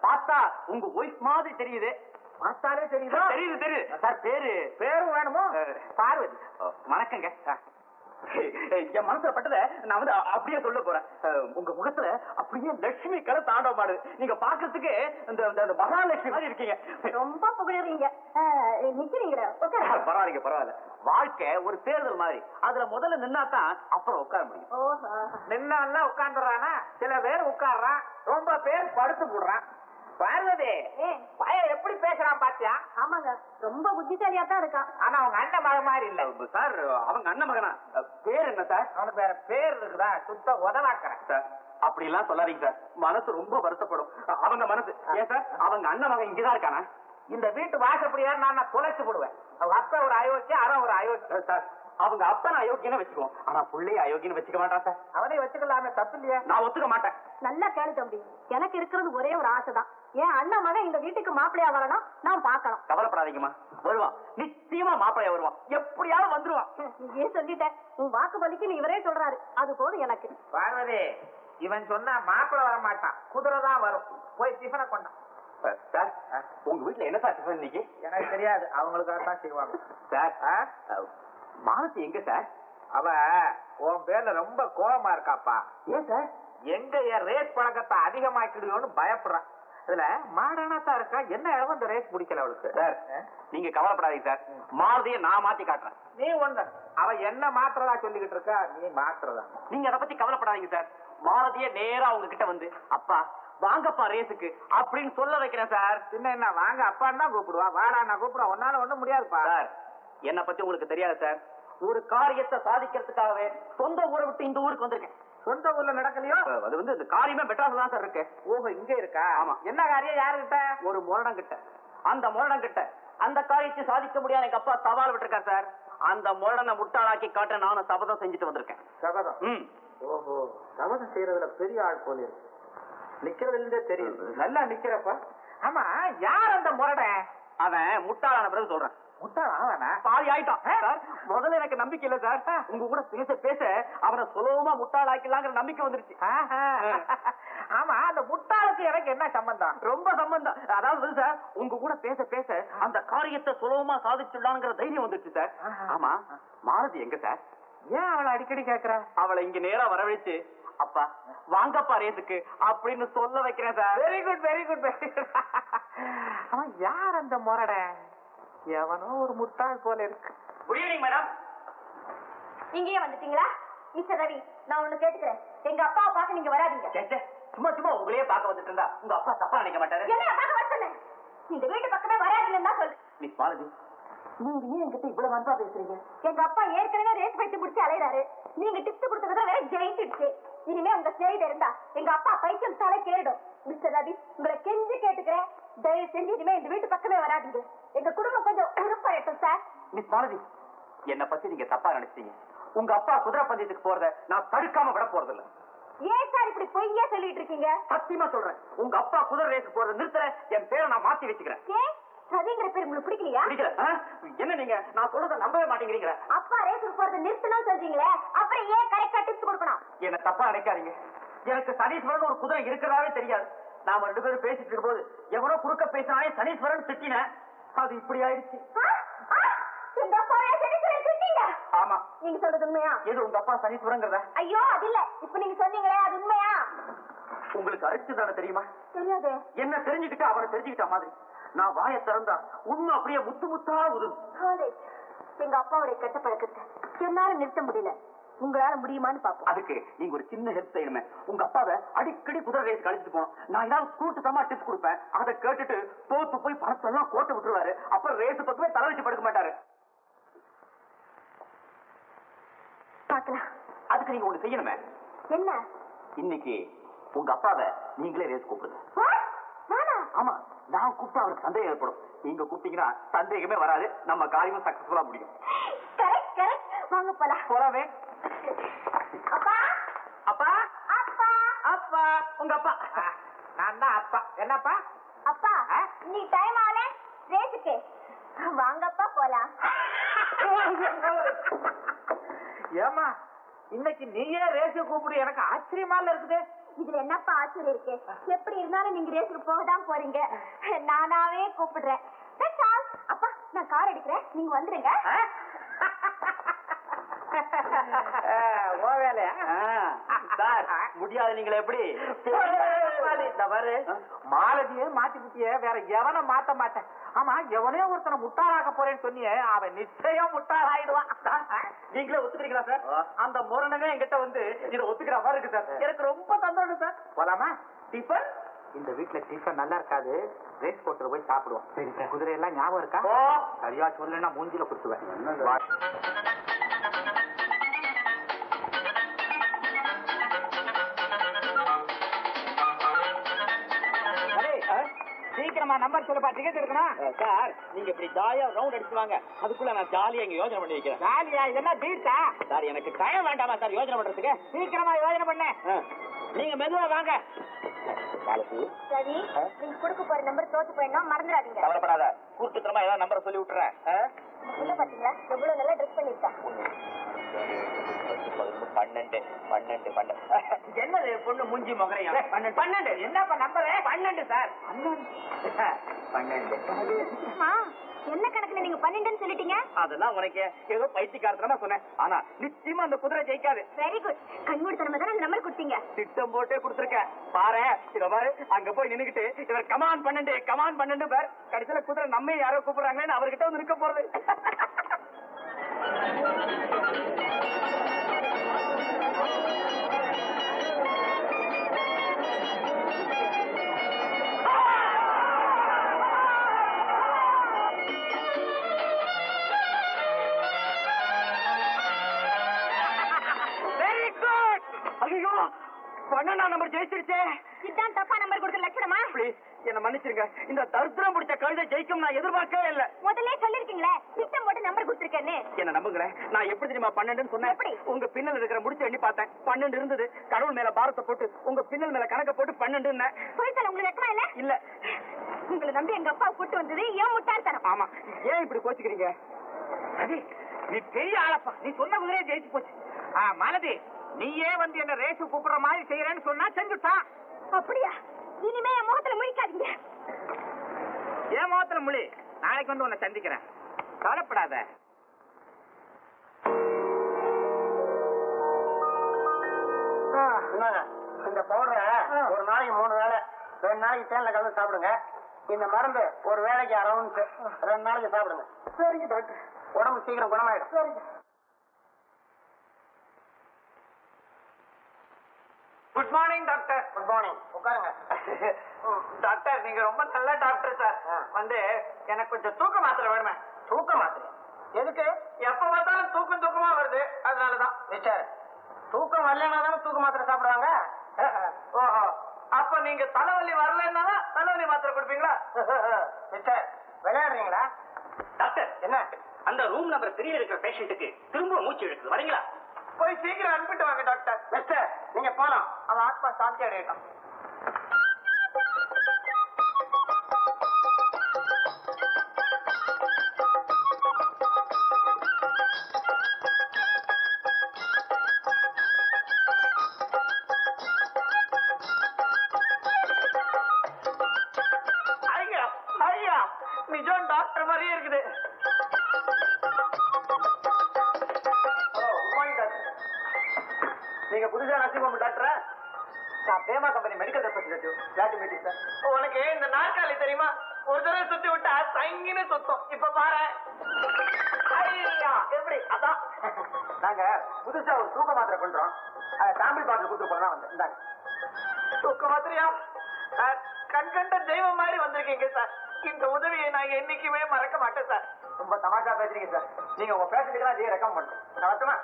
பார்த்தா உங்க ஒய்ஃப் மாதிரி தெரியுது. பார்த்தாலே தெரியுதா? தெரியுது தெரியுது சார். பேரும் வேணுமோ? பார்வதி. வணக்கங்க. என் மனசுல பட்டத நான் வந்து அப்படியே சொல்ல போறேன். உங்க முகத்துல அப்படியே லட்சுமி கலை தாண்டவமாடு. நீங்க பாக்குறதுக்கு இந்த மகாலட்சுமி மாதிரி இருக்கீங்க. ரொம்ப புகழறீங்க. நிக்கிறீங்களா? பரவாயில்லைங்க, பரவாயில்ல. வாழ்க்கை ஒரு தேர்தல் மாதிரி. அதுல முதல்ல நின்னாதான் அப்புறம் உட்கார முடியும். நின்னா உட்கார்ந்துறானா? சில பேர் உட்கார்றான், ரொம்ப பேர் படுத்து போடுறான். பார்வதி, பையன் எப்படி பேசுறான் பாத்தியா? ஆமாங்க, ரொம்ப புத்திசாலியா தான் இருக்கான். ஆனா அவங்க அண்ணன் மகன் மாதிரி இல்ல சார். அவங்க அண்ணன் மகனா? பேர் என்ன சார்? அவனுக்கு வேற பேர் இருக்குதா? சுத்த உதவாக்குறேன் சார். அப்படி எல்லாம் சொல்லாதீங்க சார், மனசு ரொம்ப வருத்தப்படும். அவங்க மனசு ஏன் சார்? அவங்க அண்ணன் மகன் இங்கதான் இருக்கானா? இந்த வீட்டு வாசப்படியா நான் தொலைச்சு போடுவேன். அவங்க அப்பா ஒரு அயோக்கியம், அவன் ஒரு அயோக்கியம். சார், அவங்க அப்பனை அயோக்கியன்னு வச்சுக்குவோம், ஆனா புள்ளைய அயோக்கியன்னு வச்சுக்க மாட்டான் சார். அவனையும் வச்சுக்கலாமே, தப்பு இல்லையா? நான் ஒத்துக்க மாட்டேன். நல்லா கேளு தம்பி, எனக்கு இருக்கிறது ஒரே ஒரு ஆசைதான். என் அண்ணன் மகன் இந்த வீட்டுக்கு மாப்பிள்ளையா வரணும், நான் பாக்கணும். கவலைப்படாதீங்கம்மா, வருவான். நிச்சயமா மாப்பிள்ளையா வருவான், எப்படியாவது வந்துருவான். நீ ஏன் சொல்லிட்ட? உன் வாக்குப்படிக்கு நீ இவரே சொல்றாரு, அது போதும் எனக்கு. பார்வதி, இவன் சொன்னா மாப்பிள்ளை வர மாட்டான், குதிரை தான் வரும். போய் டிஃபனை கொண்டான். சார், உங்க வீட்டுல என்ன சார் டிஃபன் இன்னைக்கு? எனக்கு தெரியாது, அவங்களுக்காக தான் செய்வாங்க. சார், மானசி எங்க சார்? அவ உன் பேர்ல ரொம்ப கோபமா இருக்காப்பா. ஏன் சார்? எங்க என் ரேட் பழக்கத்தை அதிகமாக்கிடுவோன்னு பயப்படுறான். இதுல மாடானா தான் இருக்கா, என்ன இடம் இந்த ரேட் பிடிக்கல அவளுக்கு. சார், நீங்க கவலைப்படாதீங்க சார், மாருதியை நான் மாத்தி காட்டுறேன். நீ ஒண்ணு, அவ என்ன மாத்திரதா சொல்லிக்கிட்டு இருக்கா, நீ மாத்திரதா. நீங்க அதை பத்தி கவலைப்படாதீங்க சார். மாருதியை நேரா உங்க கிட்ட வந்து அப்பா வாங்கப்பா ரேஸுக்கு அப்படின்னு சொல்ல வைக்கிறேன் சார். சின்ன என்ன வாங்க அப்பான்னு தான் கூப்பிடுவா, வாடா நான் கூப்பிடுவா, ஒன்னால ஒண்ணும் முடியாதுப்பா. சார், என்ன பத்தி உங்களுக்கு தெரியாது சார். ஒரு காரியத்தை சாதிக்கிறதுக்காகவே சொந்த ஊரை விட்டு இந்த ஊருக்கு வந்திருக்கேன். சொந்த ஊர்ல நடக்கலையோ? அது வந்து இந்த காரியமே மெட்ராஸ்ல தான் சார் இருக்கு. ஓஹோ, இங்க இருக்கா? ஆமா. என்ன காரியம்? யாருகிட்ட? ஒரு முரடம் கிட்ட. அந்த முரடம் கிட்ட அந்த காரியத்தை சாதிக்க முடியாது எங்க அப்பா சவால் விட்டுருக்கார் சார். அந்த முரடனை முட்டாளாக்கி காட்ட நானும் சபதம் செஞ்சுட்டு வந்திருக்கேன். சபதம்? ஓஹோ, சபதம் செய்யறதுல பெரிய ஆள் போல இருக்கு. நிக்கிறதுல இருந்தே தெரியுது, நல்லா நிக்கிறப்ப. ஆமா, யார் அந்த முரடன்? அவன் முட்டாளான பிறகு சொல்றேன். முட்டாளா? பாதி ஆயிட்டான் சார். முதல்ல எனக்கு நம்பிக்கை இல்ல சார். உங்க கூட பேச பேச அவனை சுலபமா முட்டாளாக்கலாங்கிற நம்பிக்கை வந்துருச்சு. ஆமா, அந்த முட்டாளுக்கு எனக்கு என்ன சம்பந்தம்? ரொம்ப சம்பந்தம். அதாவது சார், உங்க கூட பேச பேச அந்த காரியத்தை சுலபமா சாதிச்சுடலாங்கிற தைரியம் வந்துருச்சு சார். ஆமா, மாலதி எங்க சார்? ஏன் அவளை அடிக்கடி கேக்குற? அவளை இங்க நேரா வரவழைச்சு அப்பா வாங்கப்பா ரேஸுக்கு அப்படின்னு சொல்ல வைக்கிறேன் sir. Very good, very good, very good. அவன் யார் அந்த முரடன்? எவனோ ஒரு முட்டாள் போல இருக்கு. Good evening madam. இங்கேயே வந்துட்டீங்களா? மிஸ்டர் ரவி, நான் ஒண்ணு கேட்டுக்கிறேன். எங்க அப்பாவை பார்க்க நீங்க வராதீங்க. சும்மா சும்மா உங்களையே பார்க்க வந்துட்டு இருந்தா உங்க அப்பா தப்பா நினைக்க மாட்டாரு. என்ன பார்க்க வரல? இந்த வீட்டு பக்கமே வராதீங்கன்னு தான் சொல்லு. மிஸ் மாலதி, நீங்க ஏன் என்கிட்ட இவ்வளவு அன்பா பேசுறீங்க? எங்க அப்பா ஏற்கனவே ரேஸ் பைத்து பிடிச்சி அலையிறாரு. நீங்க டிப்ஸ் கொடுத்ததுல வேற ஜெயிச்சிடுச்சு. இனிமே உங்க ஸ்நேகித இருந்தா எங்க அப்பா பைத்தியம் தலை கேடும். மிஸ்டர் ரவி, உங்களை கெஞ்சி கேட்டுக்கிறேன், தயவு செஞ்சு இனிமே இந்த வீட்டு பக்கமே வராதீங்க. எங்க குடும்பம் கொஞ்சம் உறுப்பாயிட்டும் சார். மிஸ் மாலதி, என்ன பத்தி நீங்க தப்பா நினைச்சீங்க. உங்க அப்பா குதிரை பந்தயத்துக்கு போறத நான் தடுக்காம விட போறது இல்ல. ஏன் சார் இப்படி பொய்யா சொல்லிட்டு இருக்கீங்க? சத்தியமா சொல்றேன், உங்க அப்பா குதிரை ரேஸ் போறத நிறுத்தற, என் பேரை நான் மாத்தி வச்சுக்கிறேன். ஏன் ரவிங்கிற பேர் உங்களுக்கு பிடிக்கலையா? பிடிக்கல? என்ன நீங்க நான் சொல்றத நம்பவே மாட்டேங்கிறீங்க. அப்பா ரேஸுக்கு போறத நிறுத்தணும் சொல்றீங்களே, அப்புறம் ஏன் கரெக்டா டிப்ஸ் கொடுக்கணும்? என்ன தப்பா நினைக்காதீங்க, எனக்கு சனீஸ்வரன் ஒரு குதிரை இருக்கிறதாவே தெரியாது. நாம 2 பேரும் பேசிட்டு இருக்கும்போது எவனோ குறுக்க பேசினாலே சனீஸ்வரன் திட்டினேன், அது இப்படி ஆயிடுச்சு. ஆமா, நீங்க சொல்றது உண்மையா? எது உங்க அப்பா சனீஸ்வரங்கிறத? ஐயோ அது இல்ல, இப்ப நீங்க சொன்னீங்களே அது உண்மையா? உங்களுக்கு அரிச்சு தானே தெரியுமா? தெரியாது. என்ன தெரிஞ்சுக்கிட்டு அவனை தெரிஞ்சுக்கிட்ட மாதிரி நான் வாயை திறந்தா உண்மை அப்படியே முத்து முத்தா உதும். எங்க அப்பாவுடைய கெட்ட பழக்கத்தை என்னால நிறுத்த முடியல, உங்களால முடியுமான்னு பாப்போம். அதுக்கு நீங்க ஒரு சின்ன ஹெல்ப் செய்யணுமே. உங்க அப்பாவை அடிக்கடி குதிரை ரேஸ் கழிச்சுட்டு போனோம், நான் ஏதாவது கூட்டுத்தமா டிப்ஸ் கொடுப்பேன், அதை கேட்டுட்டு தோத்து போய் பணத்தெல்லாம் கோட்டை விட்டுருவாரு. அப்புறம் ரேஸ் பக்கமே தலை வச்சு படுக்க மாட்டாரு. பாக்கலாம். அதுக்கு நீங்க ஒண்ணு செய்யணுமே. என்ன? இன்னைக்கு உங்க அப்பாவை நீங்களே ரேஸ் கூப்பிடுங்க. ஆமா, நான் கூப்பிட்டா அவருக்கு சந்தேகம் ஏற்படும். நீங்க கூப்பிட்டீங்கன்னா சந்தேகமே வராது, நம்ம காரியமும் சக்சஸ்ஃபுல்லா முடியும். கரெக்ட் கரெக்ட், வாங்க போலாம். போலாவே. அப்பா அப்பா அப்பா அப்பா, உங்க அப்பா. நான் தான் அப்பா. என்னப்பா? அப்பா நீ டைம் ஆகல ரேஸுக்கு, வாங்கப்பா போலாம். ஏமா இன்னைக்கு நீயே ரேஸு கூப்பிடு, எனக்கு ஆச்சரியமா இருக்குது. இதுல என்னப்பா ஆச்சரியம் இருக்கு? எப்படி இருந்தாலும் நீங்க ரேஸுக்கு போக தான் போறீங்க, நானாவே கூப்பிடுறேன். அப்பா நான் கார் எடுக்கிறேன், நீங்க வந்துருங்க. ஓ வேலையா சார், முடியாது. நீங்களே எப்படி மாலதியே மாத்தி குட்டிய வேற எவனை மாத்த மாட்டேன். ஆமா, எவனே ஒருத்தனை முட்டாளாக்க போறேன்னு சொன்னியே, அவன் நிச்சயம் முட்டாளாயிடுவான். நீங்களே ஒத்துக்கிறீங்களா சார்? அந்த முரணமே என்கிட்ட வந்து இதை ஒத்துக்கிற மாதிரி இருக்கு சார். எனக்கு ரொம்ப சந்தோஷம் சார். போலாமா? டிஃபன் இந்த வீட்டுல டிஃபன் நல்லா இருக்காது, ரேஸ் கோர்ட்ல போய் சாப்பிடுவோம். சரி சார். குதிரை எல்லாம் ஞாபகம் இருக்கா? சரியா சொல்லனா மூஞ்சில குத்துவேன். சீக்கிரமா நம்பர் சொல்லுப்பா, டிக்கெட் எடுக்கணும். சார், நீங்க இப்படி ஜாலியா ரவுண்ட் அடிச்சுவாங்க, அதுக்குள்ள நான் ஜாலியா இங்க யோசனை பண்ணி வைக்கிறேன். ஜாலியா? இதெல்லாம் டீட்டா சார், எனக்கு டைம் வேண்டாமா சார் யோசனை பண்றதுக்கு? சீக்கிரமா யோசனை பண்ண. நீங்க மெதுவா வாங்க. சரி, நீங்க கொடுக்க போற நம்பர் தோத்து போயிடணும், மறந்துடாதீங்க. கவலைப்படாத, கூட்டுத்தனமா ஏதாவது நம்பரை சொல்லி விட்டுறேன். உள்ள பாத்தீங்களா எவ்வளவு நல்லா ட்ரெஸ் பண்ணிருக்கா? 12 என்னது பொண்ணு மூஞ்சி முகரையா? 12 என்னப்பா நம்பர்? 12 சார். 12 என்ன கணக்குல நீங்க 12ன்னு சொல்லிட்டீங்க? அதெல்லாம் உனக்கு ஏதோ பைத்தியக்காரத்தனமா சொன்னேன். ஆனா நிச்சயமா அந்த குதிரை ஜெயிக்காது. வெரி குட், கண்மூடித்தனமா தான் அந்த நம்பர் கொடுத்தீங்க. திட்டம் போட்டே கொடுத்துருக்கேன் பாரு. இத பாரு, அங்க போய் நின்னுக்கிட்டு இவர் கமான் 12 பேர், கடைசியில குதிரை நம்ம யாரோ கூப்பிடுறாங்கன்னு அவர்கிட்ட வந்து நிற்க போறது. ஐயோ, 12ஆம் நம்பர் ஜெயிச்சிருச்சே. இதான் தப்பா நம்பர் கொடுக்க லட்சணமா? ப்ளீஸ் என்ன மன்னிச்சிருங்க, இந்த தரித்திரம் பிடிச்ச கழுதை ஜெயிக்கும் நான் எதிர்பார்க்கவே இல்லை. முதல்ல சொல்லிருக்கீங்களே திட்டம் போட்டு நம்பர் கொடுத்துருக்கேன்னு. என்ன நம்புங்களேன், நான் எப்படி தெரியுமா 12ன்னு சொன்னேன்? எப்படி? உங்க பின்னல் இருக்கிற முடிச்சு எண்ணி பார்த்தேன், 12 இருந்தது. கடவுள் மேல பாரத்தை போட்டு உங்க பின்னல் மேல கணக்க போட்டு 12. போய் சொல்ல உங்களுக்கு வெக்கமா இல்ல? இல்ல. உங்களை நம்பி எங்க அப்பா கூட்டு வந்தது ஏன் முட்டாள்தனம்? ஆமா, ஏன் இப்படி கோச்சுக்கிறீங்க? நீ பெரிய ஆளப்பா, நீ சொன்ன குதிரையே ஜெயிச்சு போச்சு. மாலதி, நீயே வந்து என்ன ரேஸ் கூப்பிடுற மாதிரி செய்யறேன்னு சொன்னா செஞ்சுட்டான். அப்படியா? இனிமே என் முகத்துல முழிக்காதீங்க. ஏன் முகத்துல முழி, நாளைக்கு வந்து உன்னை சந்திக்கிறேன், கவலைப்படாத. இந்த பவுடரை ஒரு நாளைக்கு 3 வேளை, 2 நாளைக்கு தேன்ல கலந்து சாப்பிடுங்க. இந்த மருந்து ஒரு வேளைக்கு அரௌண்ட் 2 நாளைக்கு சாப்பிடுங்க. சரிங்க டாக்டர். உடம்பு சீக்கிரம் குணமாயிடும். சரிங்க. Good morning doctor. Good morning, உட்காருங்க. டாக்டர், நீங்க ரொம்ப நல்ல டாக்டர் சார். வந்து எனக்கு கொஞ்சம் தூக்க மாத்திரை வேணுமே. தூக்க மாத்திரை எதுக்கு? எப்ப பார்த்தாலும் தூக்கமா வருது, அதனாலதான். மிஸ்டர், தூக்கம் வரலன்னா தானே தூக்க மாத்திரை சாப்பிடுவாங்க. ஓஹோ, அப்ப நீங்க தலைவலி வரலன்னா தலைவலி மாத்திரை கொடுப்பீங்களா? மிஸ்டர், விளையாடுறீங்களா? டாக்டர், என்ன? அந்த ரூம் நம்பர் 3 இருக்கிற பேஷண்ட்டுக்கு திரும்ப மூச்சு இழுக்குது, வரீங்களா? போய் சீக்கிரம் அனுப்பிட்டு வாங்க டாக்டர். மிஸ்டர், நீங்க போலாம். அவன் ஆத்மா சாந்தி அடையட்டும். ஐயா ஐயா, நிஜம் டாக்டர் மாதிரியே இருக்குது. நீங்க புதுசா நர்சிங் ஹோம் டாக்டரா? நான் Pema company medical representative. Glad to meet you sir. உனக்கு இந்த நாற்காலி தெரியுமா? ஒரு தடவை சுத்தி விட்டா சங்கின்னு சுத்தம். இப்ப பாரு. ஐயா எப்படி? அதான் நாங்க புதுசா ஒரு தூக்க மாத்திரை பண்றோம். சாம்பிள் பாட்டில் கொடுத்து போறதா வந்தேன். இந்தாங்க. தூக்க மாத்திரையா? கண்கண்ட தெய்வம் மாதிரி வந்திருக்கீங்க சார். இந்த உதவியை நான் என்னைக்குமே மறக்க மாட்டேன் சார். ரொம்ப தமாஷா பேசுறீங்க சார். நீங்க உங்க பேஷண்ட்டுக்கு தான் ரெக்கமெண்ட் பண்ணுங்க. நான் வரட்டுமா?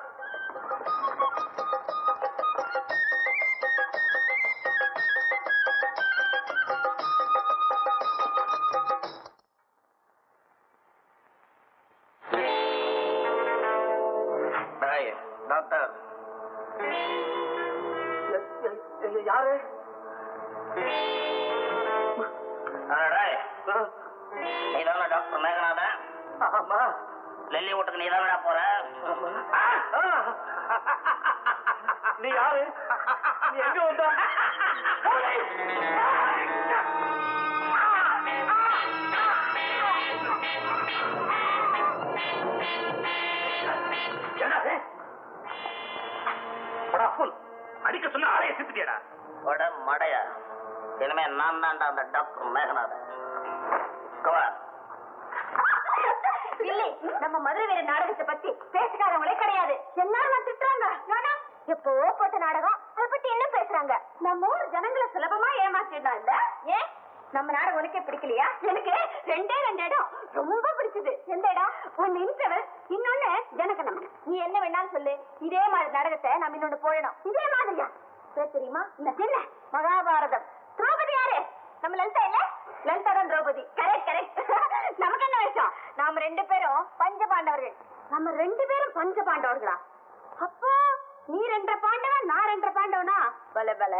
டாக்டர் யாரு? நீதான டாக்டர் மேகநாதன்? ஆமா. லெல்லி வீட்டுக்கு நீதானடா போற? நீ யாரு? நீ எங்க வந்த? அடிக்க சொன்ன ஆளைய சித்திட்டியடா. மடையா, இனிமே நான் தான்டா அந்த டாக்டர் மேகநாதன். இல்லை, நம்ம மதுரை வீர நாடகத்தை பத்தி பேசுக்காரங்களே கிடையாது. எல்லாரும் திட்டுறாங்க. எப்போ போட்ட நாடகம் அதை பத்தி என்ன பேசுறாங்க? நம்ம ஊர் ஜனங்களை சுலபமா ஏமாத்திடலாம் இல்ல? ஏன் நம்ம நாடகம் உனக்கே பிடிக்கலையா? எனக்கு ரெண்டே இடம் ரொம்ப பிடிச்சது. எந்த இடம்? ஒன்னு இன்டர்வல், இன்னொன்னு ஜனகணமன. நீ என்ன வேணாலும் சொல்லு, இதே மாதிரி நாடகத்தை நம்ம இன்னொன்னு போடணும். இதே மாதிரியா? தெரியுமா? இந்த சின்ன மகாபாரதம். திரௌபதி யாரு? நம்ம லலிதா இல்ல? லலிதா தான் திரௌபதி. Correct correct. நமக்கு என்ன விஷயம்? நாம ரெண்டு பேரும் பஞ்ச பாண்டவர்கள். நம்ம ரெண்டு பேரும் பஞ்ச பாண்டவர்களா? அப்போ நீ 2 பாண்டவன், நான் 2 பாண்டவனா? பல பல.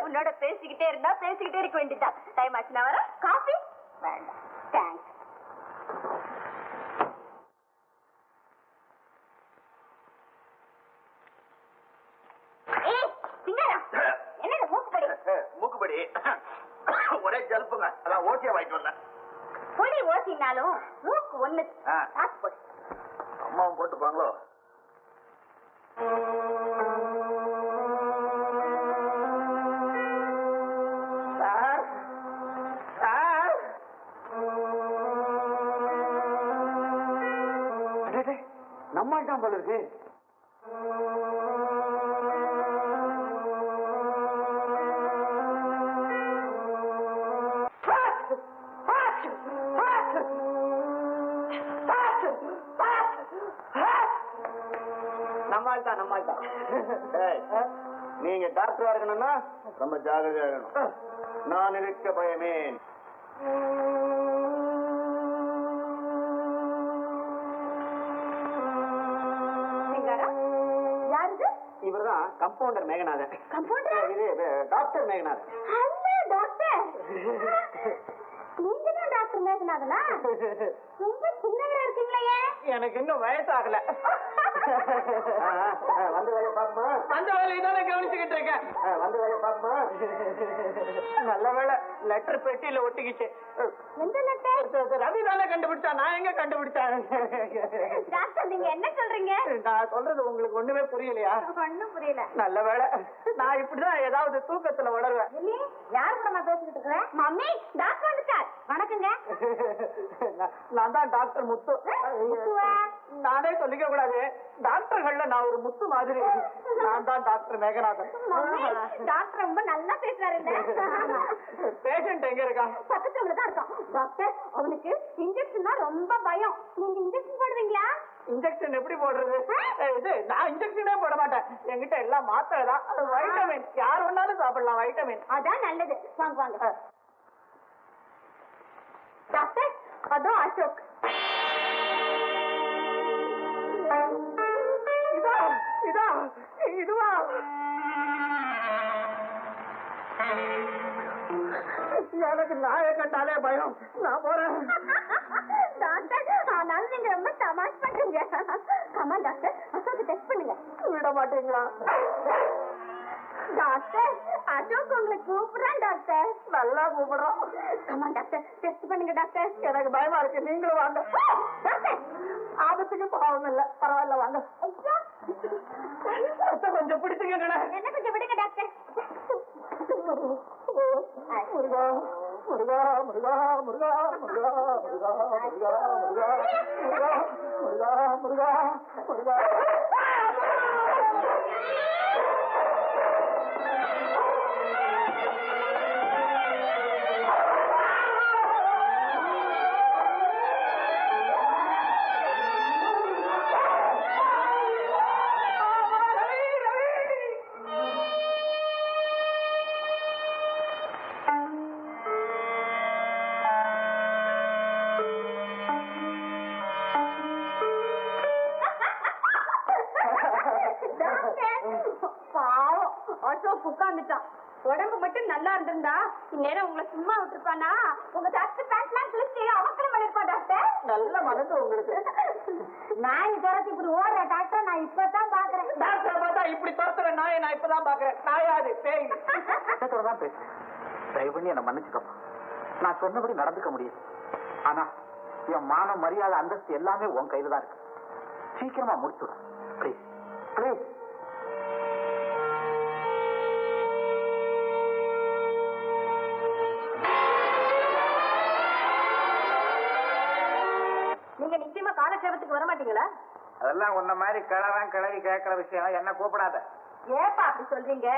உன்னோட பேசிக்கிட்டே இருந்தா பேசிக்கிட்டே இருக்க வேண்டியதான். டைம் ஆச்சுனா வர. காஃபி வேண்டாம். தேங்க்ஸ். என்னது மூக்குப்படி? மூக்குப்படி ஒரே ஜல்புங்க. அதான் ஓட்டியா வாங்கிட்டு வந்தேன். புளி ஓசினாலும் மூக்கு ஒண்ணு. போடு. அம்மாவும் போட்டுப்பாங்களோ? சார் சார், நம்ம தான் போல இருக்கு. நம்மால் தான். நீங்க டாக்டரா இருக்கணும்னா ரொம்ப ஜாகிரதையா இருக்கணும். நான் இருக்க பயமே. யாரு? இவர்தான் கம்பவுண்டர் மேகநாதன். கம்பவுண்டர்? இது டாக்டர் மேகநாதன். Hello doctor. நீங்க தான் டாக்டர் மேகநாதனா? ரொம்ப சின்னவரா இருக்கீங்களே. எனக்கு இன்னும் வயசாகல. வந்து வேலையை பாப்பமா? அந்த வேலையை தானே கவனிச்சுக்கிட்டு இருக்கேன். வந்து வேலையை பாப்பமா? நல்ல வேலை லெட்டர் பெட்டியில ஒட்டிக்கிச்சு. எந்த லெட்டர்? ரவி தானே கண்டுபிடிச்சா, நான் எங்க கண்டுபிடிச்சேன்? டாக்டர் நீங்க என்ன சொல்றீங்க? நான் சொல்றது உங்களுக்கு ஒண்ணுமே புரியலையா? ஒண்ணும் புரியல. நல்ல வேலை, நான் இப்படிதான் ஏதாவது தூக்கத்துல உளருவேன். யார் கூட நான் பேசிக்கிட்டு இருக்கிறேன்? மம்மி, டாக்டர் வந்துட்டார். வணக்கங்க. நான் தான் டாக்டர் முத்து. நானே சொல்லிக்க கூடாது, டாக்டர்கள்ல நான் ஒரு முத்து மாதிரி. நான் தான் டாக்டர் மேகநாதன். டாக்டர் ரொம்ப நல்லா பேசுறாரு. பேஷண்ட் எங்க இருக்கா? பக்கத்துல தான் இருக்கான். டாக்டர், அவனுக்கு இன்ஜெக்ஷன் தான் ரொம்ப பயம். நீங்க இன்ஜெக்ஷன் போடுவீங்களா? இன்ஜெக்ஷன் எப்படி போடுறது? இது நான் இன்ஜெக்ஷனே போட மாட்டேன். என்கிட்ட எல்லாம் மாத்திரை தான். வைட்டமின் யார் வேணாலும் சாப்பிடலாம். வைட்டமின் அதான் நல்லது. வாங்க வாங்க. டாக்டர், அதோ அசோக். இதுவா எனக்கு நாயை கண்டாலே பயம். நான் போறேன். டாக்டர் ஆனாலும் நீங்க ரொம்ப தமாஷ் பண்றீங்க. ஆமா டாக்டர், அசோக்கு டெஸ்ட் பண்ணுங்க. விட மாட்டீங்களா? டாக்டர் அசோக் உங்களை கூப்பிடுறான் டாக்டர். நல்லா கூப்பிடுறோம். ஆமா டாக்டர், டெஸ்ட் பண்ணுங்க டாக்டர். எனக்கு பயமா இருக்கு. நீங்களும் வாங்க. டாக்டர் ஆபத்துக்கு பாவம் இல்ல, பரவாயில்ல வாங்க. கொஞ்சம் பிடிச்சுங்க. என்ன கொஞ்சம் விடுங்க டாக்டர். முருகா முருகா முருகா முருகா முருகா முருகா முருகா முருகா முருகா முருகா முருகா. பாவம் அசோக் உட்கார்ந்துட்டான். உடம்பு மட்டும் நல்லா இருந்திருந்தா இந்நேரம் உங்களை சும்மா விட்டுருப்பானா? உங்க சட்டு பேண்ட்லாம் கிழிச்சு அவசரம் பண்ணிருப்பான் டாக்டர். நல்ல மனசு உங்களுக்கு. நாய் துரத்தி இப்படி ஓடுற டாக்டர் நான் இப்பதான் பாக்குறேன். டாக்டர் பார்த்தா இப்படி துரத்துற நாயை நான் இப்பதான் பாக்குறேன். நாயாது பேய். தான் பேசுறேன். தயவு பண்ணி என்ன மன்னிச்சுக்கப்பா. நான் சொன்னபடி நடந்துக்க முடியும். ஆனா என் மானம், மரியாதை, அந்தஸ்து எல்லாமே உன் கையில தான் இருக்கு. சீக்கிரமா முடிச்சுடும் ப்ளீஸ் ப்ளீஸ். நீங்க நிச்சயமா காலட்சேபத்துக்கு வர மாட்டீங்களா? அதெல்லாம் உன்ன மாதிரி கிழவன் கிழவி கேட்கிற விஷயம் என்ன கூப்பிடாத. ஏப்பா அப்படி சொல்றீங்க?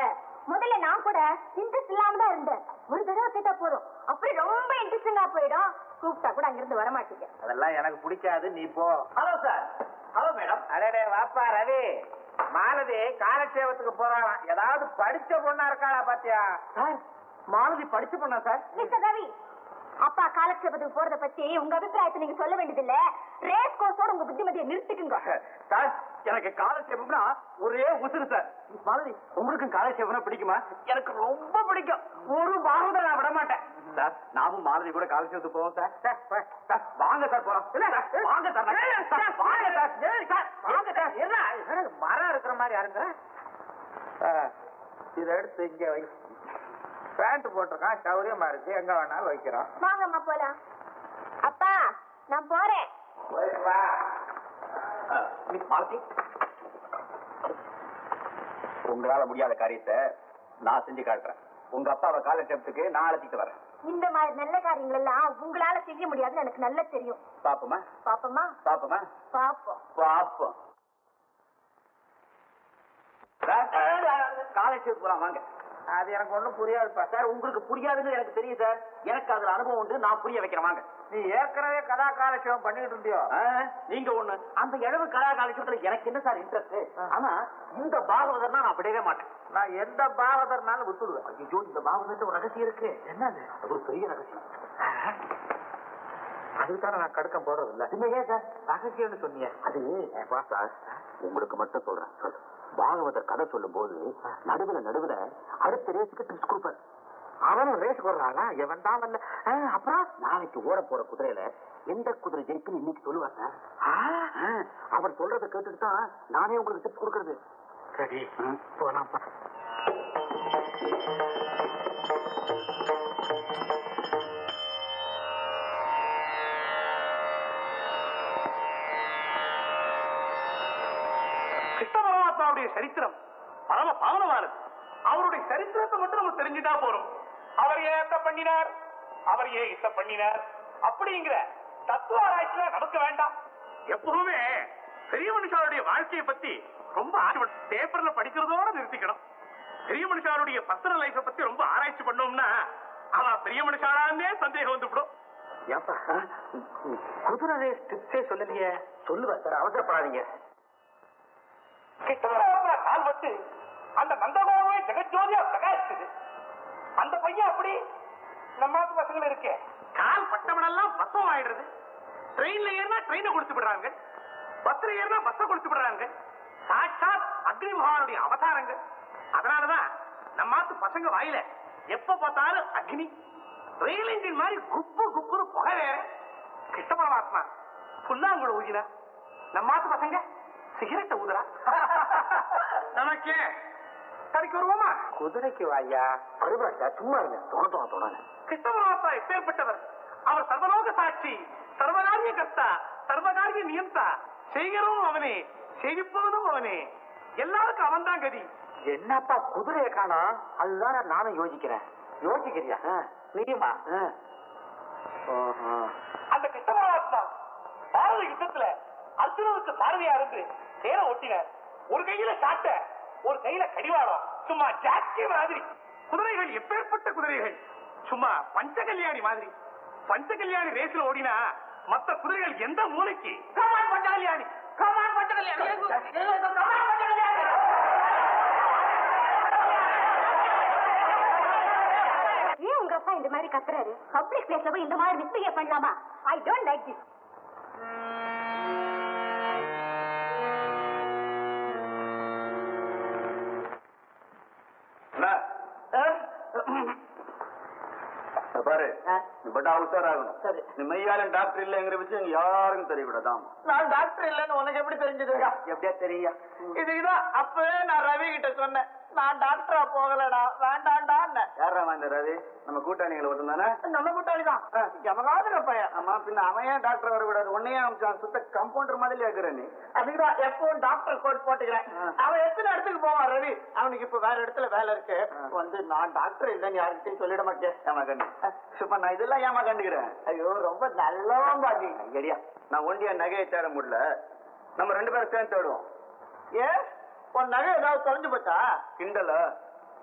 முதல்ல நான் கூட இன்ட்ரெஸ்ட் இல்லாம தான் இருந்தேன். ஒரு தடவை கேட்டா போதும், அப்படி ரொம்ப இன்ட்ரெஸ்டிங்கா போயிடும். கூப்பிட்டா கூட அங்கிருந்து வர மாட்டீங்க. அதெல்லாம் எனக்கு பிடிக்காது. நீ போ. Hello sir. Hello madam. அடே வாப்பா ரவி. மாலதி காலட்சேபத்துக்கு போறான். ஏதாவது படிச்ச பொண்ணா இருக்காளா பாத்தியா? சார் மாலதி படிச்சு பண்ணா சார். மிஸ்டர் ரவி, அப்பா காலட்சேபத்துக்கு போறத பத்தி உங்க அபிப்பிராயத்தை நீங்க சொல்ல வேண்டியதில்ல. ரேஸ் கோர்ஸோட உங்க புத்திமதியை நிறுத்திக்குங்க. சார் எனக்கு காலட்சேபம்னா ஒரே உசுறு சார். மாலதி உங்களுக்கு காலட்சேபம்னா பிடிக்குமா? எனக்கு ரொம்ப பிடிக்கும். ஒரு பாகத்தை நான் விட மாட்டேன் சார். நாமும் மாலதி கூட காலட்சேபத்துக்கு போவோம் சார். சார் வாங்க சார் போறோம். வாங்க சார். வாங்க சார். வாங்க சார். என்ன மரம் இருக்கிற மாதிரி அருங்க. இதை எடுத்து இங்க வை. பேண்ட் போட்டிருக்கான், சௌரியமா இருக்கு. எங்க வேணாலும் வைக்கிறோம். வாங்கம்மா போலாம். அப்பா நான் போறேன். மாலதி உங்களால முடியாத காரியத்தை நான் செஞ்சு காட்டுறேன். உங்க அப்பாவை காலட்சேபத்துக்கு நான் அழைச்சிட்டு வரேன். இந்த மாதிரி நல்ல காரியங்கள் எல்லாம் உங்களால செய்ய முடியாதுன்னு எனக்கு நல்லா தெரியும். பாப்போமா? பாப்போமா? பாப்போமா? பாப்போம். பாப்போம். காலட்சேபத்துக்கு போலாம் வாங்க. அது எனக்கு ஒண்ணும் புரியாதுப்பா. சார் உங்களுக்கு புரியாதுன்னு எனக்கு தெரியும் சார். எனக்கு அதுல அனுபவம் உண்டு. நான் புரிய வைக்கிறேன் வாங்க. நீ ஏற்கனவே கதா காலட்சேபம் பண்ணிட்டு இருந்தியோ? நீங்க ஒண்ணு. அந்த இழவு கலா காலட்சேபத்துல எனக்கு என்ன சார் இன்ட்ரெஸ்ட்? ஆனா இந்த பாகவதர்னா நான் விடவே மாட்டேன். நான் எந்த பாகவதர்னாலும் விட்டுடுவேன். ஐயோ இந்த பாகவதர்ட்ட ஒரு ரகசியம் இருக்கு. என்னது? அது ஒரு பெரிய ரகசியம். அதுதானே நான் கடுக்கம் போடுறது இல்ல. இல்லையே சார். ரகசியம்னு சொன்னீங்க. அது சார் உங்களுக்கு மட்டும் சொல்றேன். சொல்லு. பாகவதர் கதை சொல்லும் போது நடுவுல அடுத்த ரேஸுக்கு டிப்ஸ் கொடுப்பாரு. அவனும் ரேஸ் போடுறானா? எவன் தான் வரல. அப்புறம் நாளைக்கு ஓட போற குதிரையில எந்த குதிரை ஜெயிக்கும் இன்னைக்கு சொல்லுவார் சார். அவர் சொல்றதை கேட்டுட்டு தான் நானே உங்களுக்கு டிப்ஸ் கொடுக்கறது. சரி போலாம். கிருஷ்ண பரமாத்மாவுடைய சரித்திரம் பரம பாவனமானது. அவருடைய சரித்திரத்தை மட்டும் நம்ம தெரிஞ்சுட்டா போறோம். அவர் ஏன் இத்த பண்ணினார், அவர் ஏன் இத்த பண்ணினார் அப்படிங்கிற தத்துவ ஆராய்ச்சியில நமக்கு வேண்டாம். எப்பவுமே பெரிய மனுஷாருடைய வாழ்க்கையை பத்தி ரொம்ப பேப்பர்ல படிக்கிறதோட நிறுத்திக்கணும். பெரிய மனுஷாருடைய பர்சனல் லைஃபை பத்தி ரொம்ப ஆராய்ச்சி பண்ணோம்னா அவன் பெரிய மனுஷாரான்னே சந்தேகம் வந்துவிடும். ஏப்பா குதிரை ரேஸ் டிப்ஸே சொல்லலையே. சொல்லுவேன் சார், அவசரப்படாதீங்க. கால்பட்டு அந்த நந்தகோபுரமே ஜெகஜோதியா பிரகாசிச்சது. அந்த பையன் அப்படி நம்ம பசங்க இருக்கே கால் பட்டவனெல்லாம் பசம் ஆயிடுறது. ட்ரெயின்ல ஏறினா ட்ரெயினை கொடுத்து விடுறாங்க, பஸ்ல ஏறினா பஸ்ஸை கொடுத்து விடுறாங்க. சாட்சாத் அக்னி பகவானுடைய அவதாரங்கள். அதனாலதான் நம்மாத்து பசங்க வாயில எப்ப பார்த்தாலும் அக்னி, ரயில் இன்ஜின் மாதிரி குப்பு குப்புன்னு புகை வேற. கிருஷ்ண பரமாத்மா புல்லாங்குழ ஊதினா, நம்மாத்து பசங்க சிகரெட்டை ஊதுறா. நமக்கு கடைக்கு வருவோமா? குதிரைக்கு வாயா கருபாட்டா சும்மா இருங்க. தோண கிருஷ்ண பரமாத்மா எப்பேற்பட்டவர்! அவர் சர்வலோக சாட்சி, சர்வகாரிய கர்த்தா, சர்வகாரிய நியந்தா. செய்கிறதும் அவனே, செய்விப்பவனும் அவனே. எல்லாருக்கும் அவன் தான் கதி. என்னப்பா குதிரையை காணா? அதுதான் நானும் யோசிக்கிறேன். யோசிக்கிறியா நீயுமா? அந்த கிருஷ்ண பரமாத்மா பாரத யுத்தத்துல அர்ஜுனனுக்கு சாரதியா இருந்து தேரை ஓட்டினார். ஒரு கையில சாட்ட, ஒரு கையில கடிவாளம். சும்மா ஜாக்கி மாதிரி. குதிரைகள் எப்பேற்பட்ட குதிரைகள்! சும்மா பஞ்ச கல்யாணி மாதிரி. பஞ்ச கல்யாணி ரேஸ்ல ஓடினா மத்த குதிரைகள் எந்த மூளைக்கு? கமான் பஞ்ச கல்யாணி, கமான் பஞ்ச கல்யாணி, கமான் பஞ்ச கல்யாணி. ஏன் உங்க அப்பா இந்த மாதிரி கத்துறாரு? பப்ளிக் பிளேஸ்ல போய் இந்த மாதிரி மிஸ்பிஹேவ் பண்ணலாமா? I don't like this. பாரு, பட் உஷாராகணும். சரி, நீ மெய்யாலும் டாக்டர் இல்லங்கிற விஷயம் யாருக்கும் தெரியக்கூடாதாம். நான் டாக்டர் இல்லன்னு உனக்கு எப்படி தெரிஞ்சது? எப்படியா தெரியா? இதுதான் அப்பவே நான் ரவி கிட்ட சொன்னேன், நான் டாக்டரா போகலடா, வேண்டாண்டா. யாரா இந்த ரவி? நம்ம கூட்டாளிகளை ஒருத்தன் தானே? நம்ம கூட்டாளிதான். எவனாவது பையன். ஆமா, பின்ன அவன் ஏன் டாக்டர் வரக்கூடாது? உன்னையே சுத்த கம்பவுண்டர் மாதிரி இருக்கிற நீ. அதுக்குதான் எப்பவும் டாக்டர் கோட் போட்டுக்கிறேன். அவன் எத்தனை இடத்துக்கு போவான் ரவி? அவனுக்கு இப்ப வேற இடத்துல வேலை இருக்கு. வந்து நான் டாக்டர் இல்லைன்னு யாருக்கிட்டையும் சொல்லிட மாட்டேன். ஏமா கண்ணு சும்மா நான் இதெல்லாம் ஏமா கண்டுக்கிறேன்? ஐயோ ரொம்ப நல்லவன் பாட்டி. ஐயா, நான் ஒண்டியா நகையை தேட முடியல, நம்ம 2 பேரும் சேர்ந்து தேடுவோம். ஏன் உன் நகை ஏதாவது தொலைஞ்சு போச்சா? கிண்டல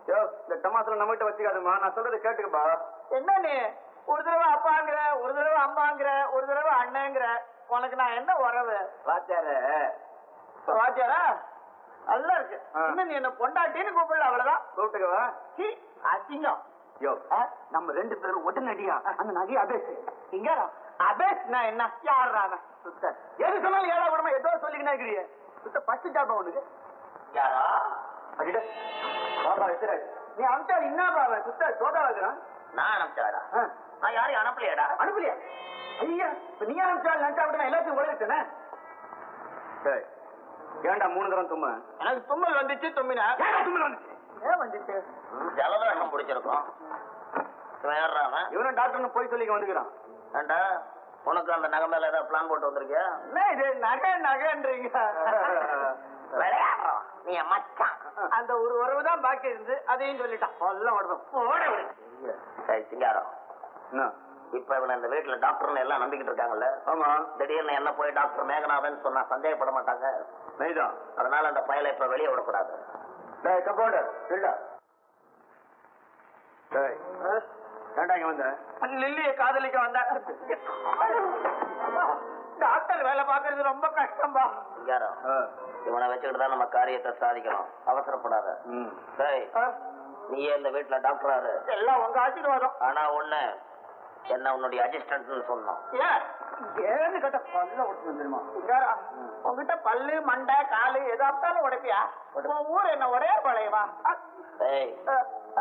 யோ, இந்த டமாசுல நம்ம கிட்ட வச்சுக்காதுமா. நான் சொல்றதை கேட்டுக்கப்பா. என்ன நீ ஒரு தடவை அப்பாங்கிற, ஒரு தடவை அம்மாங்கிற, ஒரு தடவை அண்ணங்கிற, உனக்கு நான் என்ன உறவு? வாத்தியார வாத்தியாரா நல்லா இருக்கு. இன்னும் நீ என்ன பொண்டாட்டின்னு கூப்பிடல, அவ்வளவுதான். கூப்பிட்டுக்கவா? அசிங்கம். யோ, நம்ம 2 பேரும் உடனடியா அந்த நகையை அபேஸ். இங்க அபேஸ்னா என்ன? யாரு சுத்த எது சொன்னாலும் ஏழா கூடமா ஏதோ சொல்லிக்கினா இருக்கிறீங்க. சுத்த பத்து ஜாபம் உனக்கு. யாரா? அடிட பாபா எத்தனை நீ அனுப்பிச்சா என்னப்பா சுத்த சோதா வைக்கிறான். நான் அனுப்பிச்சாடா? நான் யாரையும் அனுப்பலையாடா. அனுப்பலையா? ஐயா, இப்ப நீ அனுப்பிச்சா நினைச்சா விட எல்லாத்தையும் உழைச்சுனே. ஏன்டா 3 தரம் தும்ம? எனக்கு தும்மல் வந்துச்சு, தும்மினா. தும்மல் வந்துச்சு. ஏன் வந்துச்சு? ஜலதோஷம் பிடிச்சிருக்கோம். இவனும் டாக்டர்னு போய் சொல்லிக்க வந்துக்கிறான். ஏண்டா உனக்கு அந்த நகை மேல ஏதாவது பிளான் போட்டு வந்திருக்கியா? என்ன இது நகை நகைன்றீங்க? விளையாடுறோம். நீ மச்சான். அந்த ஒரு உறவு தான் பாக்கி இருந்து அதையும் சொல்லிட்டான். சிங்காரம், இப்ப இவனை இந்த வீட்டுல டாக்டர்னு எல்லாம் நம்பிக்கிட்டு இருக்காங்கல்ல. ஆமா. திடீர்னு என்ன போய் டாக்டர் மேகநாதன் சொன்னா சந்தேகப்பட மாட்டாங்க. மெய்தான். அதனால அந்த பயலை இப்ப வெளியே விடக்கூடாது. கம்பவுண்டர் இல்ல ஏண்டா இங்க வந்த? லில்லிய காதலிக்க வந்த. டாக்டர் வேலை பாக்குறது ரொம்ப கஷ்டம்பா. சிங்காரம், இவனை வச்சுக்கிட்டு தான் நம்ம காரியத்தை சாதிக்கணும். அவசரப்படாத. நீயே இந்த வீட்டுல டாக்டராரு. எல்லாம் உங்க ஆசீர்வாதம். ஆனா ஒண்ணு, என்ன உன்னுடைய அசிஸ்டன்ட் சொன்னோம். ஏன்னு கேட்ட பல்ல உடச்சு வந்துருமா? உங்ககிட்ட பல்லு மண்டை காலு எதாப்தாலும் உடைப்பியா? உன் ஊர் என்ன ஒரே பழையவா?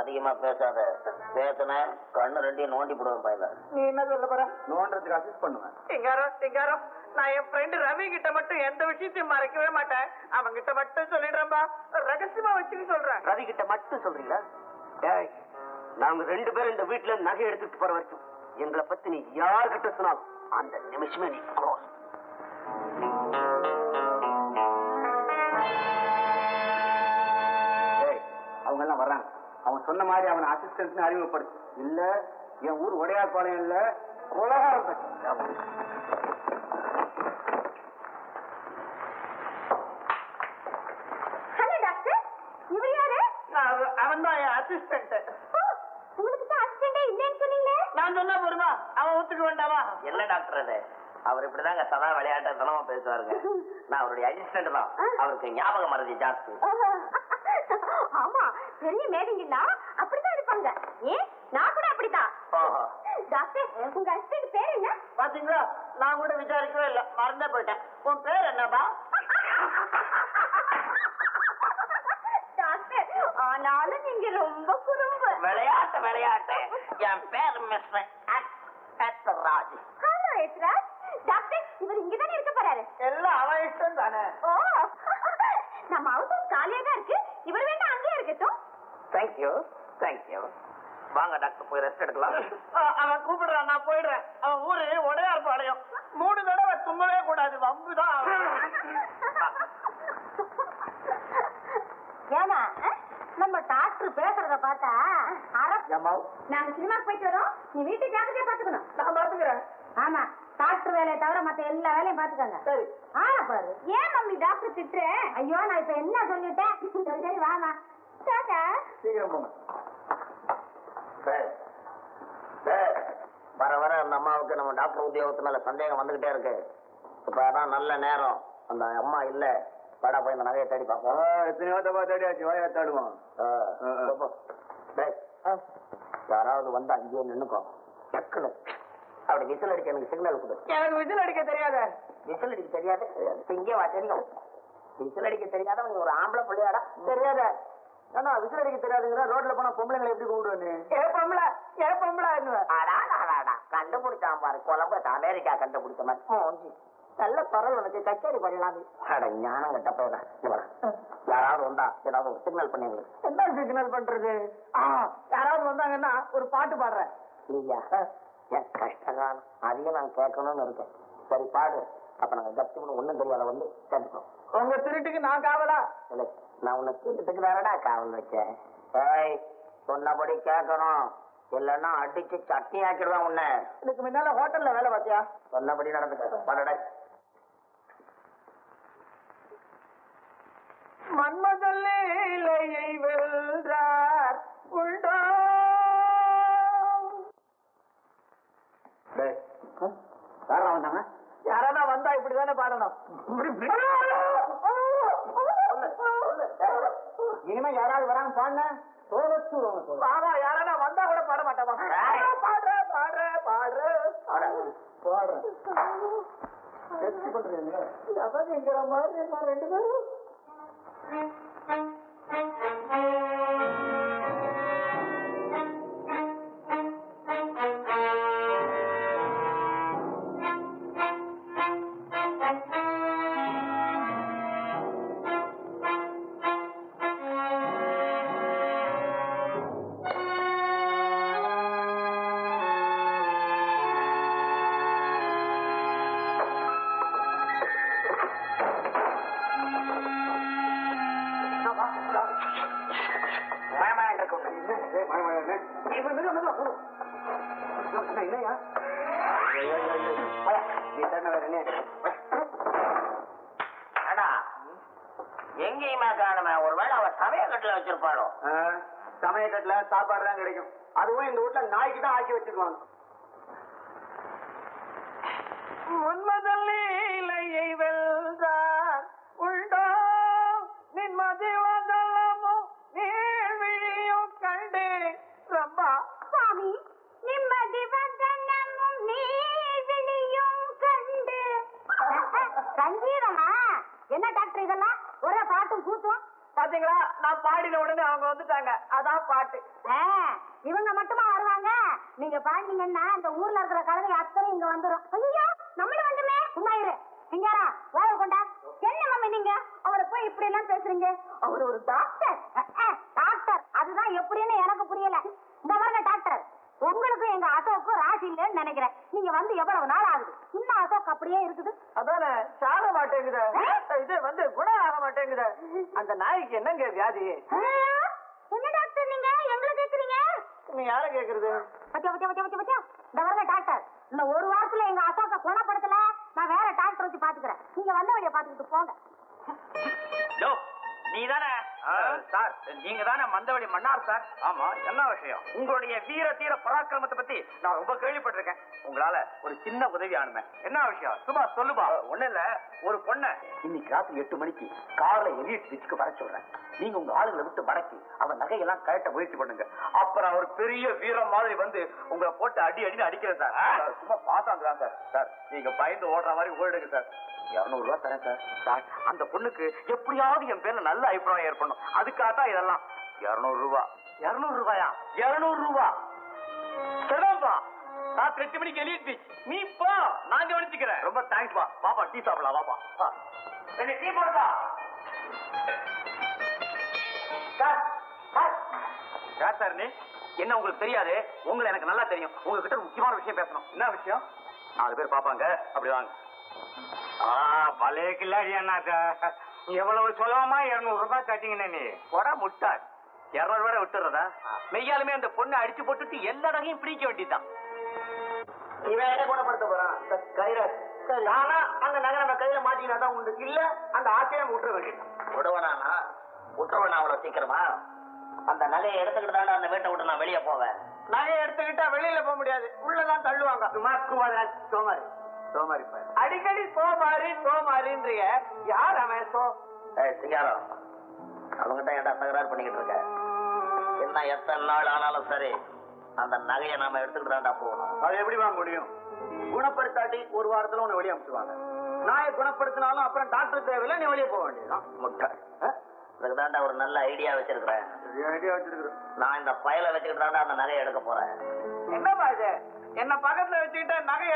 அதிகமா பேசாத. பேசுன கண்ணு 2 நோண்டி போடுவேன் பையல. நீ என்ன சொல்ல போற? நோண்டதுக்கு அசிஸ்ட் பண்ணுவேன். சிங்காரம், நான் என் ஃப்ரெண்டு ரவி கிட்ட மட்டும் எந்த விஷயத்தையும் மறைக்கவே மாட்டேன். அவங்க கிட்ட மட்டும் சொல்லிடுறேன்பா. ரகசியமா வச்சுன்னு சொல்றேன். ரவி கிட்ட மட்டும் சொல்றீங்களா? நாங்க 2 பேரும் இந்த வீட்டுல நகை எடுத்துட்டு போற வரைக்கும் எங்களை பத்தி நீ யார்கிட்ட சொன்னாலும் அந்த நிமிஷமே நீ க்ளோஸ். அவங்க எல்லாம் வர்றாங்க. அவன் சொன்ன மாதிரி அவன் அசிஸ்டன்ட் அறிமுகப்படுத்து. இல்ல என் ஊர் உடையார்பாளையம் இல்ல கொலகாரம். ஹலோ டாக்டர், இவர் யாரு? அவன் தான் என் அசிஸ்டன்ட். உங்களுக்கு தான் அசிஸ்டன்டே இல்லைன்னு சொன்னீங்களே. நான் சொன்னா போருமா? அவன் ஒத்துக்க வேண்டாமா? என்ன டாக்டர் அது? அவர் இப்படிதாங்க சதா விளையாட்டுத்தனமா பேசுவாருங்க. நான் அவருடைய அசிஸ்டன்ட் தான். அவருக்கு ஞாபகம் மறதி ஜாஸ்தி. ஆமா, பெரிய மேடிங்களா அப்படிதான் இருப்பாங்க. ஏன் நான் கூட அப்படிதான். டாக்டர், உங்க ஹஸ்பண்ட் பேர் என்ன? பாத்தீங்களா, நான் கூட விசாரிக்கவே இல்ல, மறந்தே போயிட்டேன். உன் பேர் என்னப்பா? என் பேர் mister Raj. Hello Ethiraj. Doctor இவர் இங்கதானே இருக்க போறாரு? எல்லாம் அவன் இஷ்டம் தானே. ஓ, நம்ம ஹவுஸ் காலியா தான் இருக்கு. இவர் வேணா அங்கேயே இருக்கட்டும். Thank you thank you. வாங்க டாக்டர், போய் ரெஸ்ட் எடுக்கலாம். அவன் கூப்பிடுறான், நான் போயிடுறேன். அவன் ஊரு உடையார் பாளையம். 3 தடவை தும்மவே கூடாது, வம்புதான். ஏன்னா நம்ம டாக்டர் பேசுறத பார்த்தா நாங்க சினிமாக்கு போயிட்டு வரோம். நீ வீட்டு ஜாக்கிரதையா பாத்துக்கணும். நான் பாத்துக்கிறேன். ஆமா, டாக்டர் வேலையை தவிர மத்த எல்லா வேலையும் பாத்துக்கங்க. சரி. ஆனா பாரு, ஏன் மம்மி டாக்டர் திட்டுற? ஐயோ, நான் இப்ப என்ன சொல்லிட்டேன்? சரி சரி வாமா. டாடா. சீக்கிரம் போங்க. வர வர அந்த அம்மாவுக்கு நம்ம டாக்டர் உத்தியோகத்து மேல சந்தேகம் வந்துகிட்டே இருக்கு. இப்ப அதான் நல்ல நேரம். அந்த அம்மா இல்ல, வாடா போய் இந்த நகையை தேடி பார்ப்போம். எத்தனையோ தப்பா தேடியாச்சு, வாயா தேடுவோம். யாராவது வந்து அங்கேயே நின்னுக்கோ. டக்குனு அப்படி விசில் அடிக்க எனக்கு சிக்னல் கொடு. எனக்கு விசில் அடிக்க தெரியாத. விசில் அடிக்க தெரியாது? இங்கே வா, தெரியும். விசில் அடிக்க தெரியாத நீ ஒரு ஆம்பளை பிள்ளையாடா? தெரியாத. ஆனா விசில் அடிக்க தெரியாதுங்கிற, ரோட்ல போனா பொம்பளைங்களை எப்படி கூப்பிடுவேன்னு? ஏ பொம்பளை கண்டுபிடிச்சான் பாரு, கொலம்பஸ் அமெரிக்கா கண்டுபிடிச்ச மாதிரி. நல்ல குரல் உனக்கு, கச்சேரி பண்ணலாம். ஞானம் கட்ட போற. யாராவது வந்தா ஏதாவது ஒரு சிக்னல் பண்ணீங்க. என்ன சிக்னல் பண்றது? யாராவது வந்தாங்கன்னா ஒரு பாட்டு பாடுறேன். இல்லையா? என் கஷ்டகாலம் அதையும் நான் கேட்கணும்னு இருக்கேன். சரி பாடு. அப்ப நாங்க கப்சின்னு ஒண்ணும் தெரியாத வந்து கேட்டுக்கோம். உங்க திருட்டுக்கு நான் காவலா? இல்லை, நான் உன்னை திருட்டுக்கு தானடா காவல் வச்சேன். ஏய், சொன்னபடி கேட்கணும், இல்லன்னா அடிச்சு சட்னி ஆக்கிடுவேன் உன்னை. இதுக்கு முன்னால ஹோட்டல்ல வேலை பார்த்தியா? சொன்னபடி நடந்துக்க. பாடட. மன்மதல்லையை வென்றார் உண்டோ? யாரா வந்தாங்க? யாரானா வந்தா இப்படிதானே பாடணும். இனிமே யாராவது வராங்க பாடுன பாவா, யாரானா வந்தா கூட பாட மாட்டாமா? பாடுற பாடுற பாடுற பாடுறேன். எங்கிற மாதிரி நான் 2 பேரும். எங்கேயுமே காணுமே. ஒருவேளை அவ சமயக்கட்டுல வச்சிருப்பாளோ? சமயக்கட்டுல சாப்பாடு தான் கிடைக்கும். அதுவும் இந்த வீட்டுல நாய்க்கு தான் ஆக்கி வச்சிருவாங்க. உன்மதல்லையை வெல்றார் உண்டோ? நின்மதி வதலமும் நீழ்விழியும் கண்டு ரப்பா சாமி, நிம்மதி வதனமும் நீழ்விழியும் கண்டு. சங்கீதமா? என்ன டாக்டர் இதெல்லாம்? ஒரே பாட்டும் கூத்தும். பாத்தீங்களா, நான் பாடின உடனே அவங்க வந்துட்டாங்க. அதான் பாட்டு. இவங்க மட்டுமா வருவாங்க? நீங்க பாடினீங்கன்னா இந்த ஊர்ல இருக்கிற கலவை அத்தனை இங்க வந்துரும். ஐயோ, நம்மளும் வந்துமே. சும்மா இரு. சிங்காரா, ஓவர் கொண்டா. என்ன மம்மி நீங்க அவரை போய் இப்படி எல்லாம் பேசுறீங்க? அவர் ஒரு டாக்டர். டாக்டர் அதுதான் எப்படின்னு எனக்கு புரியல. இந்த மாதிரி டாக்டர், உங்களுக்கு எங்க அசோக்கும் ராசி இல்லைன்னு நினைக்கிறேன். நீங்க வந்து எவ்வளவு நாள் ஆகுது? இன்னும் அசோக் அப்படியே இருக்குது. அதானே சாக மாட்டேங்குது. இது வந்து குணம் ஆக மாட்டேங்குது. அந்த நாய்க்கு என்னங்க வியாதி? என்ன டாக்டர் நீங்க எங்களை கேக்குறீங்க? நீ யார கேக்குறது? பச்சா பச்சா பச்சா பச்சா பச்சா. இந்த வரங்க டாக்டர், இந்த ஒரு வாரத்துல எங்க அசோக்க குணப்படுத்தல, நான் வேற டாக்டர் வச்சு பாத்துக்கிறேன். நீங்க வந்த வழியை பாத்துக்கிட்டு போங்க. நீதானே சார்? நீங்க தானே மந்தவழி மன்னார் சார்? ஆமா. என்ன விஷயம்? உங்களுடைய வீர தீர பராக்கிரமத்தை பத்தி நான் ரொம்ப கேள்விப்பட்டிருக்கேன். உங்களால ஒரு சின்ன உதவி ஆனுமே. என்ன விஷயம்? சும்மா சொல்லுபா. ஒண்ணு இல்ல, ஒரு பொண்ண இன்னைக்கு ராத்திரி 8 மணிக்கு கார்ல எலியட் பீச்சுக்கு வர சொல்றேன். நீங்க உங்க ஆளுங்களை விட்டு மடக்கி அவன் நகையெல்லாம் கரெக்டா முயற்சி பண்ணுங்க. அப்புறம் அவர் பெரிய வீரம் மாதிரி வந்து உங்களை போட்டு அடி அடின்னு அடிக்கிறேன் சார். சும்மா பாத்தாங்க சார். சார் நீங்க பயந்து ஓடுற மாதிரி ஓடுங்க சார். 200 ரூபாய் தரேன் சார். சார் அந்த பொண்ணுக்கு எப்படியாவது என் பேர்ல நல்ல அபிப்பிராயம் ஏற்படணும். அதுக்காகத்தான் இதெல்லாம். 200 ரூபாய். 200 ரூபாயா? 200 ரூபாய். சரிதான்ப்பா ராத்திரி 8 மணிக்கு எலியட் பீச் நீ போ நான் கவனிச்சுக்கிறேன். ரொம்ப தேங்க்ஸ் பா. பாப்பா டீ சாப்பிடலாம் வாப்பா. என்ன டீ போடுப்பா. யார் சார் நீ? என்ன உங்களுக்கு தெரியாது? உங்களை எனக்கு நல்லா தெரியும். உங்ககிட்ட ஒரு முக்கியமான விஷயம் பேசணும். என்ன விஷயம்? 4 பேர் பாப்பாங்க. அப்படி வாங்க. பழைய கில்லாடி அண்ணாக்கா எவ்வளவு சுலபமா 200 ரூபாய் தட்டிங்கண்ணே நீ போடா முட்டாள். 200 ரூபாய் விட்டுறதா? மெய்யாலுமே அந்த பொண்ணை அடிச்சு போட்டுட்டு எல்லா இடங்கையும் பிடிக்க வேண்டியதுதான். இவன் என்ன குணப்படுத்த போறான்? கைராஜ். ஆனா அந்த நகை நம்ம கையில மாட்டினாதான் உண்டு. இல்ல அந்த ஆசையை விட்டுற வேண்டியது. விடுவனானா விட்டுருவனா அவ்வளவு சீக்கிரமா? அந்த நகையை எடுத்துக்கிட்டு தானே அந்த வீட்டை விட்டு நான் வெளியே போவேன். நகையை எடுத்துக்கிட்டா வெளியில போக முடியாது. உள்ளதான் தள்ளுவாங்க. சோமாரி அடிக்கடி சோமாரின்றிய யார் அவன்? சிங்காரம் அவங்ககிட்ட ஏன்டா தகராறு பண்ணிக்கிட்டு இருக்க? என்ன எத்தனை நாள் ஆனாலும் சரி அந்த நகையை நாம எடுத்துக்கிட்டு தான்டா போகணும். அது எப்படி வாங்க முடியும்? குணப்படுத்தாட்டி 1 வாரத்துல உன்னை வெளியே அனுப்பிச்சுவாங்க. நாயை குணப்படுத்தினாலும் அப்புறம் டாக்டர் தேவையில்லை, நீ வெளியே போக வேண்டியதுதான். முட்டாள். அதுக்கு தாண்டா ஒரு நல்ல ஐடியா வச்சிருக்கிறேன். ஐடியா வச்சிருக்கிறேன். நான் இந்த பயலை வச்சுக்கிட்டு தாண்டா அந்த நகையை எடுக்க போறேன். என்னப்பா இது? என்ன பக்கத்துல வச்சுக்கிட்ட நகை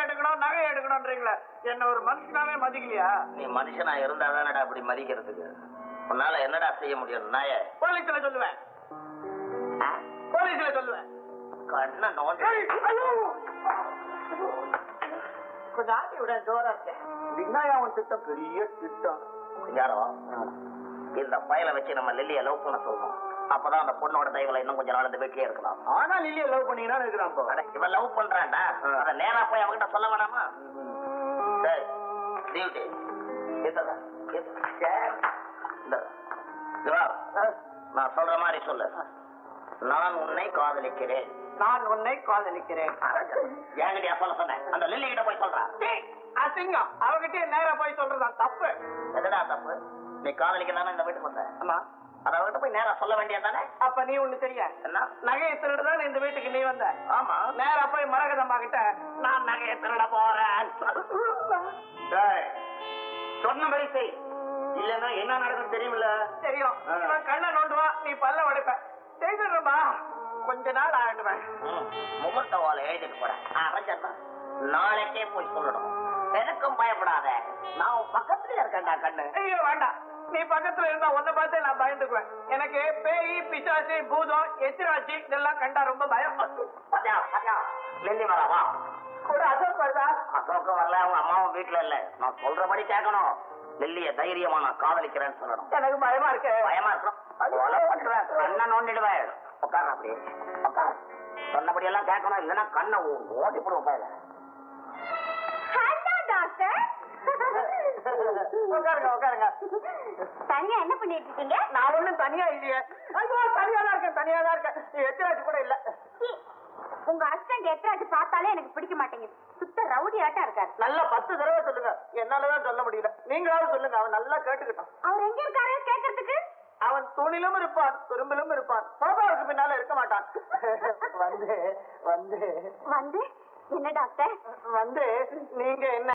எடுக்கணும்ன்றீங்களா? என்ன ஒரு மனுஷனாவே மதிக்கலையா? நீ மனுஷனா இருந்தா தானடா அப்படி மதிக்கிறதுக்கு. உன்னால என்னடா செய்ய முடியும்? நாய போலீஸ்ல சொல்லுவேன். கண்ணை நோண்டி கொஞ்சம் ஆட்டி விட ஜோரா இருக்கேன். விநாயகன் திட்டம் பெரிய திட்டம். யாரோ இந்த பயலை வச்சு நம்ம லில்லியை லவ் பண்ண சொல்லணும். அப்பதான் அந்த பொண்ணோட தயவுல இன்னும் கொஞ்ச நாள் இந்த வீட்லயே இருக்கலாம். ஆனா லில்லியை லவ் பண்ணீங்கன்னா இருக்கிறான். இவன் லவ் பண்றான்டா. அத நேரா போய் அவகிட்ட சொல்ல வேணாமா? நான் சொல்ற மாதிரி சொல்லு. நான் உன்னை காதலிக்கிறேன். என்கிட்ட சொல்ல சொன்னேன். அந்த லில்லி கிட்ட போய் சொல்றான். அசிங்கம். அவகிட்ட நேரா போய் சொல்றதா தப்பு. எதுடா தப்பு? நீ காதலிக்கிறான இந்த வீட்டுக்கு வந்த. ஆமா. அத அவகிட்ட போய் நேரா சொல்ல வேண்டியதானே? அப்ப நீ ஒண்ணு தெரிய என்ன? நகையை திருடுதான் இந்த வீட்டுக்கு நீ வந்த. ஆமா. நேரா போய் மரகதம்மா கிட்ட நான் நகையை திருட போறேன் சொன்னபடி செய். இல்லன்னா என்ன நடக்கும் தெரியுமில்ல? தெரியும். இவன் கண்ணை நோண்டுவான், நீ பல்ல உடைப்ப. செய்துடுறா கொஞ்ச நாள் ஆயிடுவேன். முகூர்த்த ஓலை எழுதிட்டு போறேன். நாளைக்கே போய் சொல்லணும். எனக்கும் பயப்படாத. நான் உன் பக்கத்துல இருக்கேன்டா கண்ணு. ஐயோ வேண்டாம். நீ பக்கத்துல இருந்தா உன்னை பார்த்து நான் பயந்துக்குவேன். எனக்கு பேய், பிசாசு, பூதம், எத்திராட்சி இதெல்லாம் கண்டா ரொம்ப பயம். லில்லி வரவா கூட அசோக் வருதா? அசோக்கு வரல. அவங்க அம்மாவும் வீட்டுல இல்ல. நான் சொல்றபடி கேட்கணும். லில்லிய தைரியமா நான் காதலிக்கிறேன்னு சொல்லணும். எனக்கு பயமா இருக்கு. பயமா இருக்கணும். கண்ணை நோண்டிடுவேன். உட்கார அப்படி உட்கார. சொன்னபடி எல்லாம் கேட்கணும். இல்லன்னா கண்ணை ஓட்டி போடுவோம் பயில. உட்காருங்க. தனியா என்ன பண்ணிட்டு இருக்கீங்க? நான் ஒண்ணும் தனியா இல்லையே. ஐயோ தனியா தான் இருக்கேன். எத்திராட்சி கூட இல்ல. உங்க ஹஸ்பண்ட் எத்திராட்சி பார்த்தாலே எனக்கு பிடிக்க மாட்டேங்குது. சுத்த ரவுடி ஆட்டா இருக்காரு. நல்லா 10 தடவை சொல்லுங்க. என்னாலதான் சொல்ல முடியல. நீங்களாவது சொல்லுங்க. அவன் நல்லா கேட்டுக்கிட்டான். அவர் எங்க இருக்காரு கேட்கறதுக்கு? அவன் தூணிலும் இருப்பான், துரும்பிலும் இருப்பான். சோபாவுக்கு பின்னால இருக்க மாட்டான். வந்து வந்து என்ன டாக்டர்? வந்து நீங்க என்ன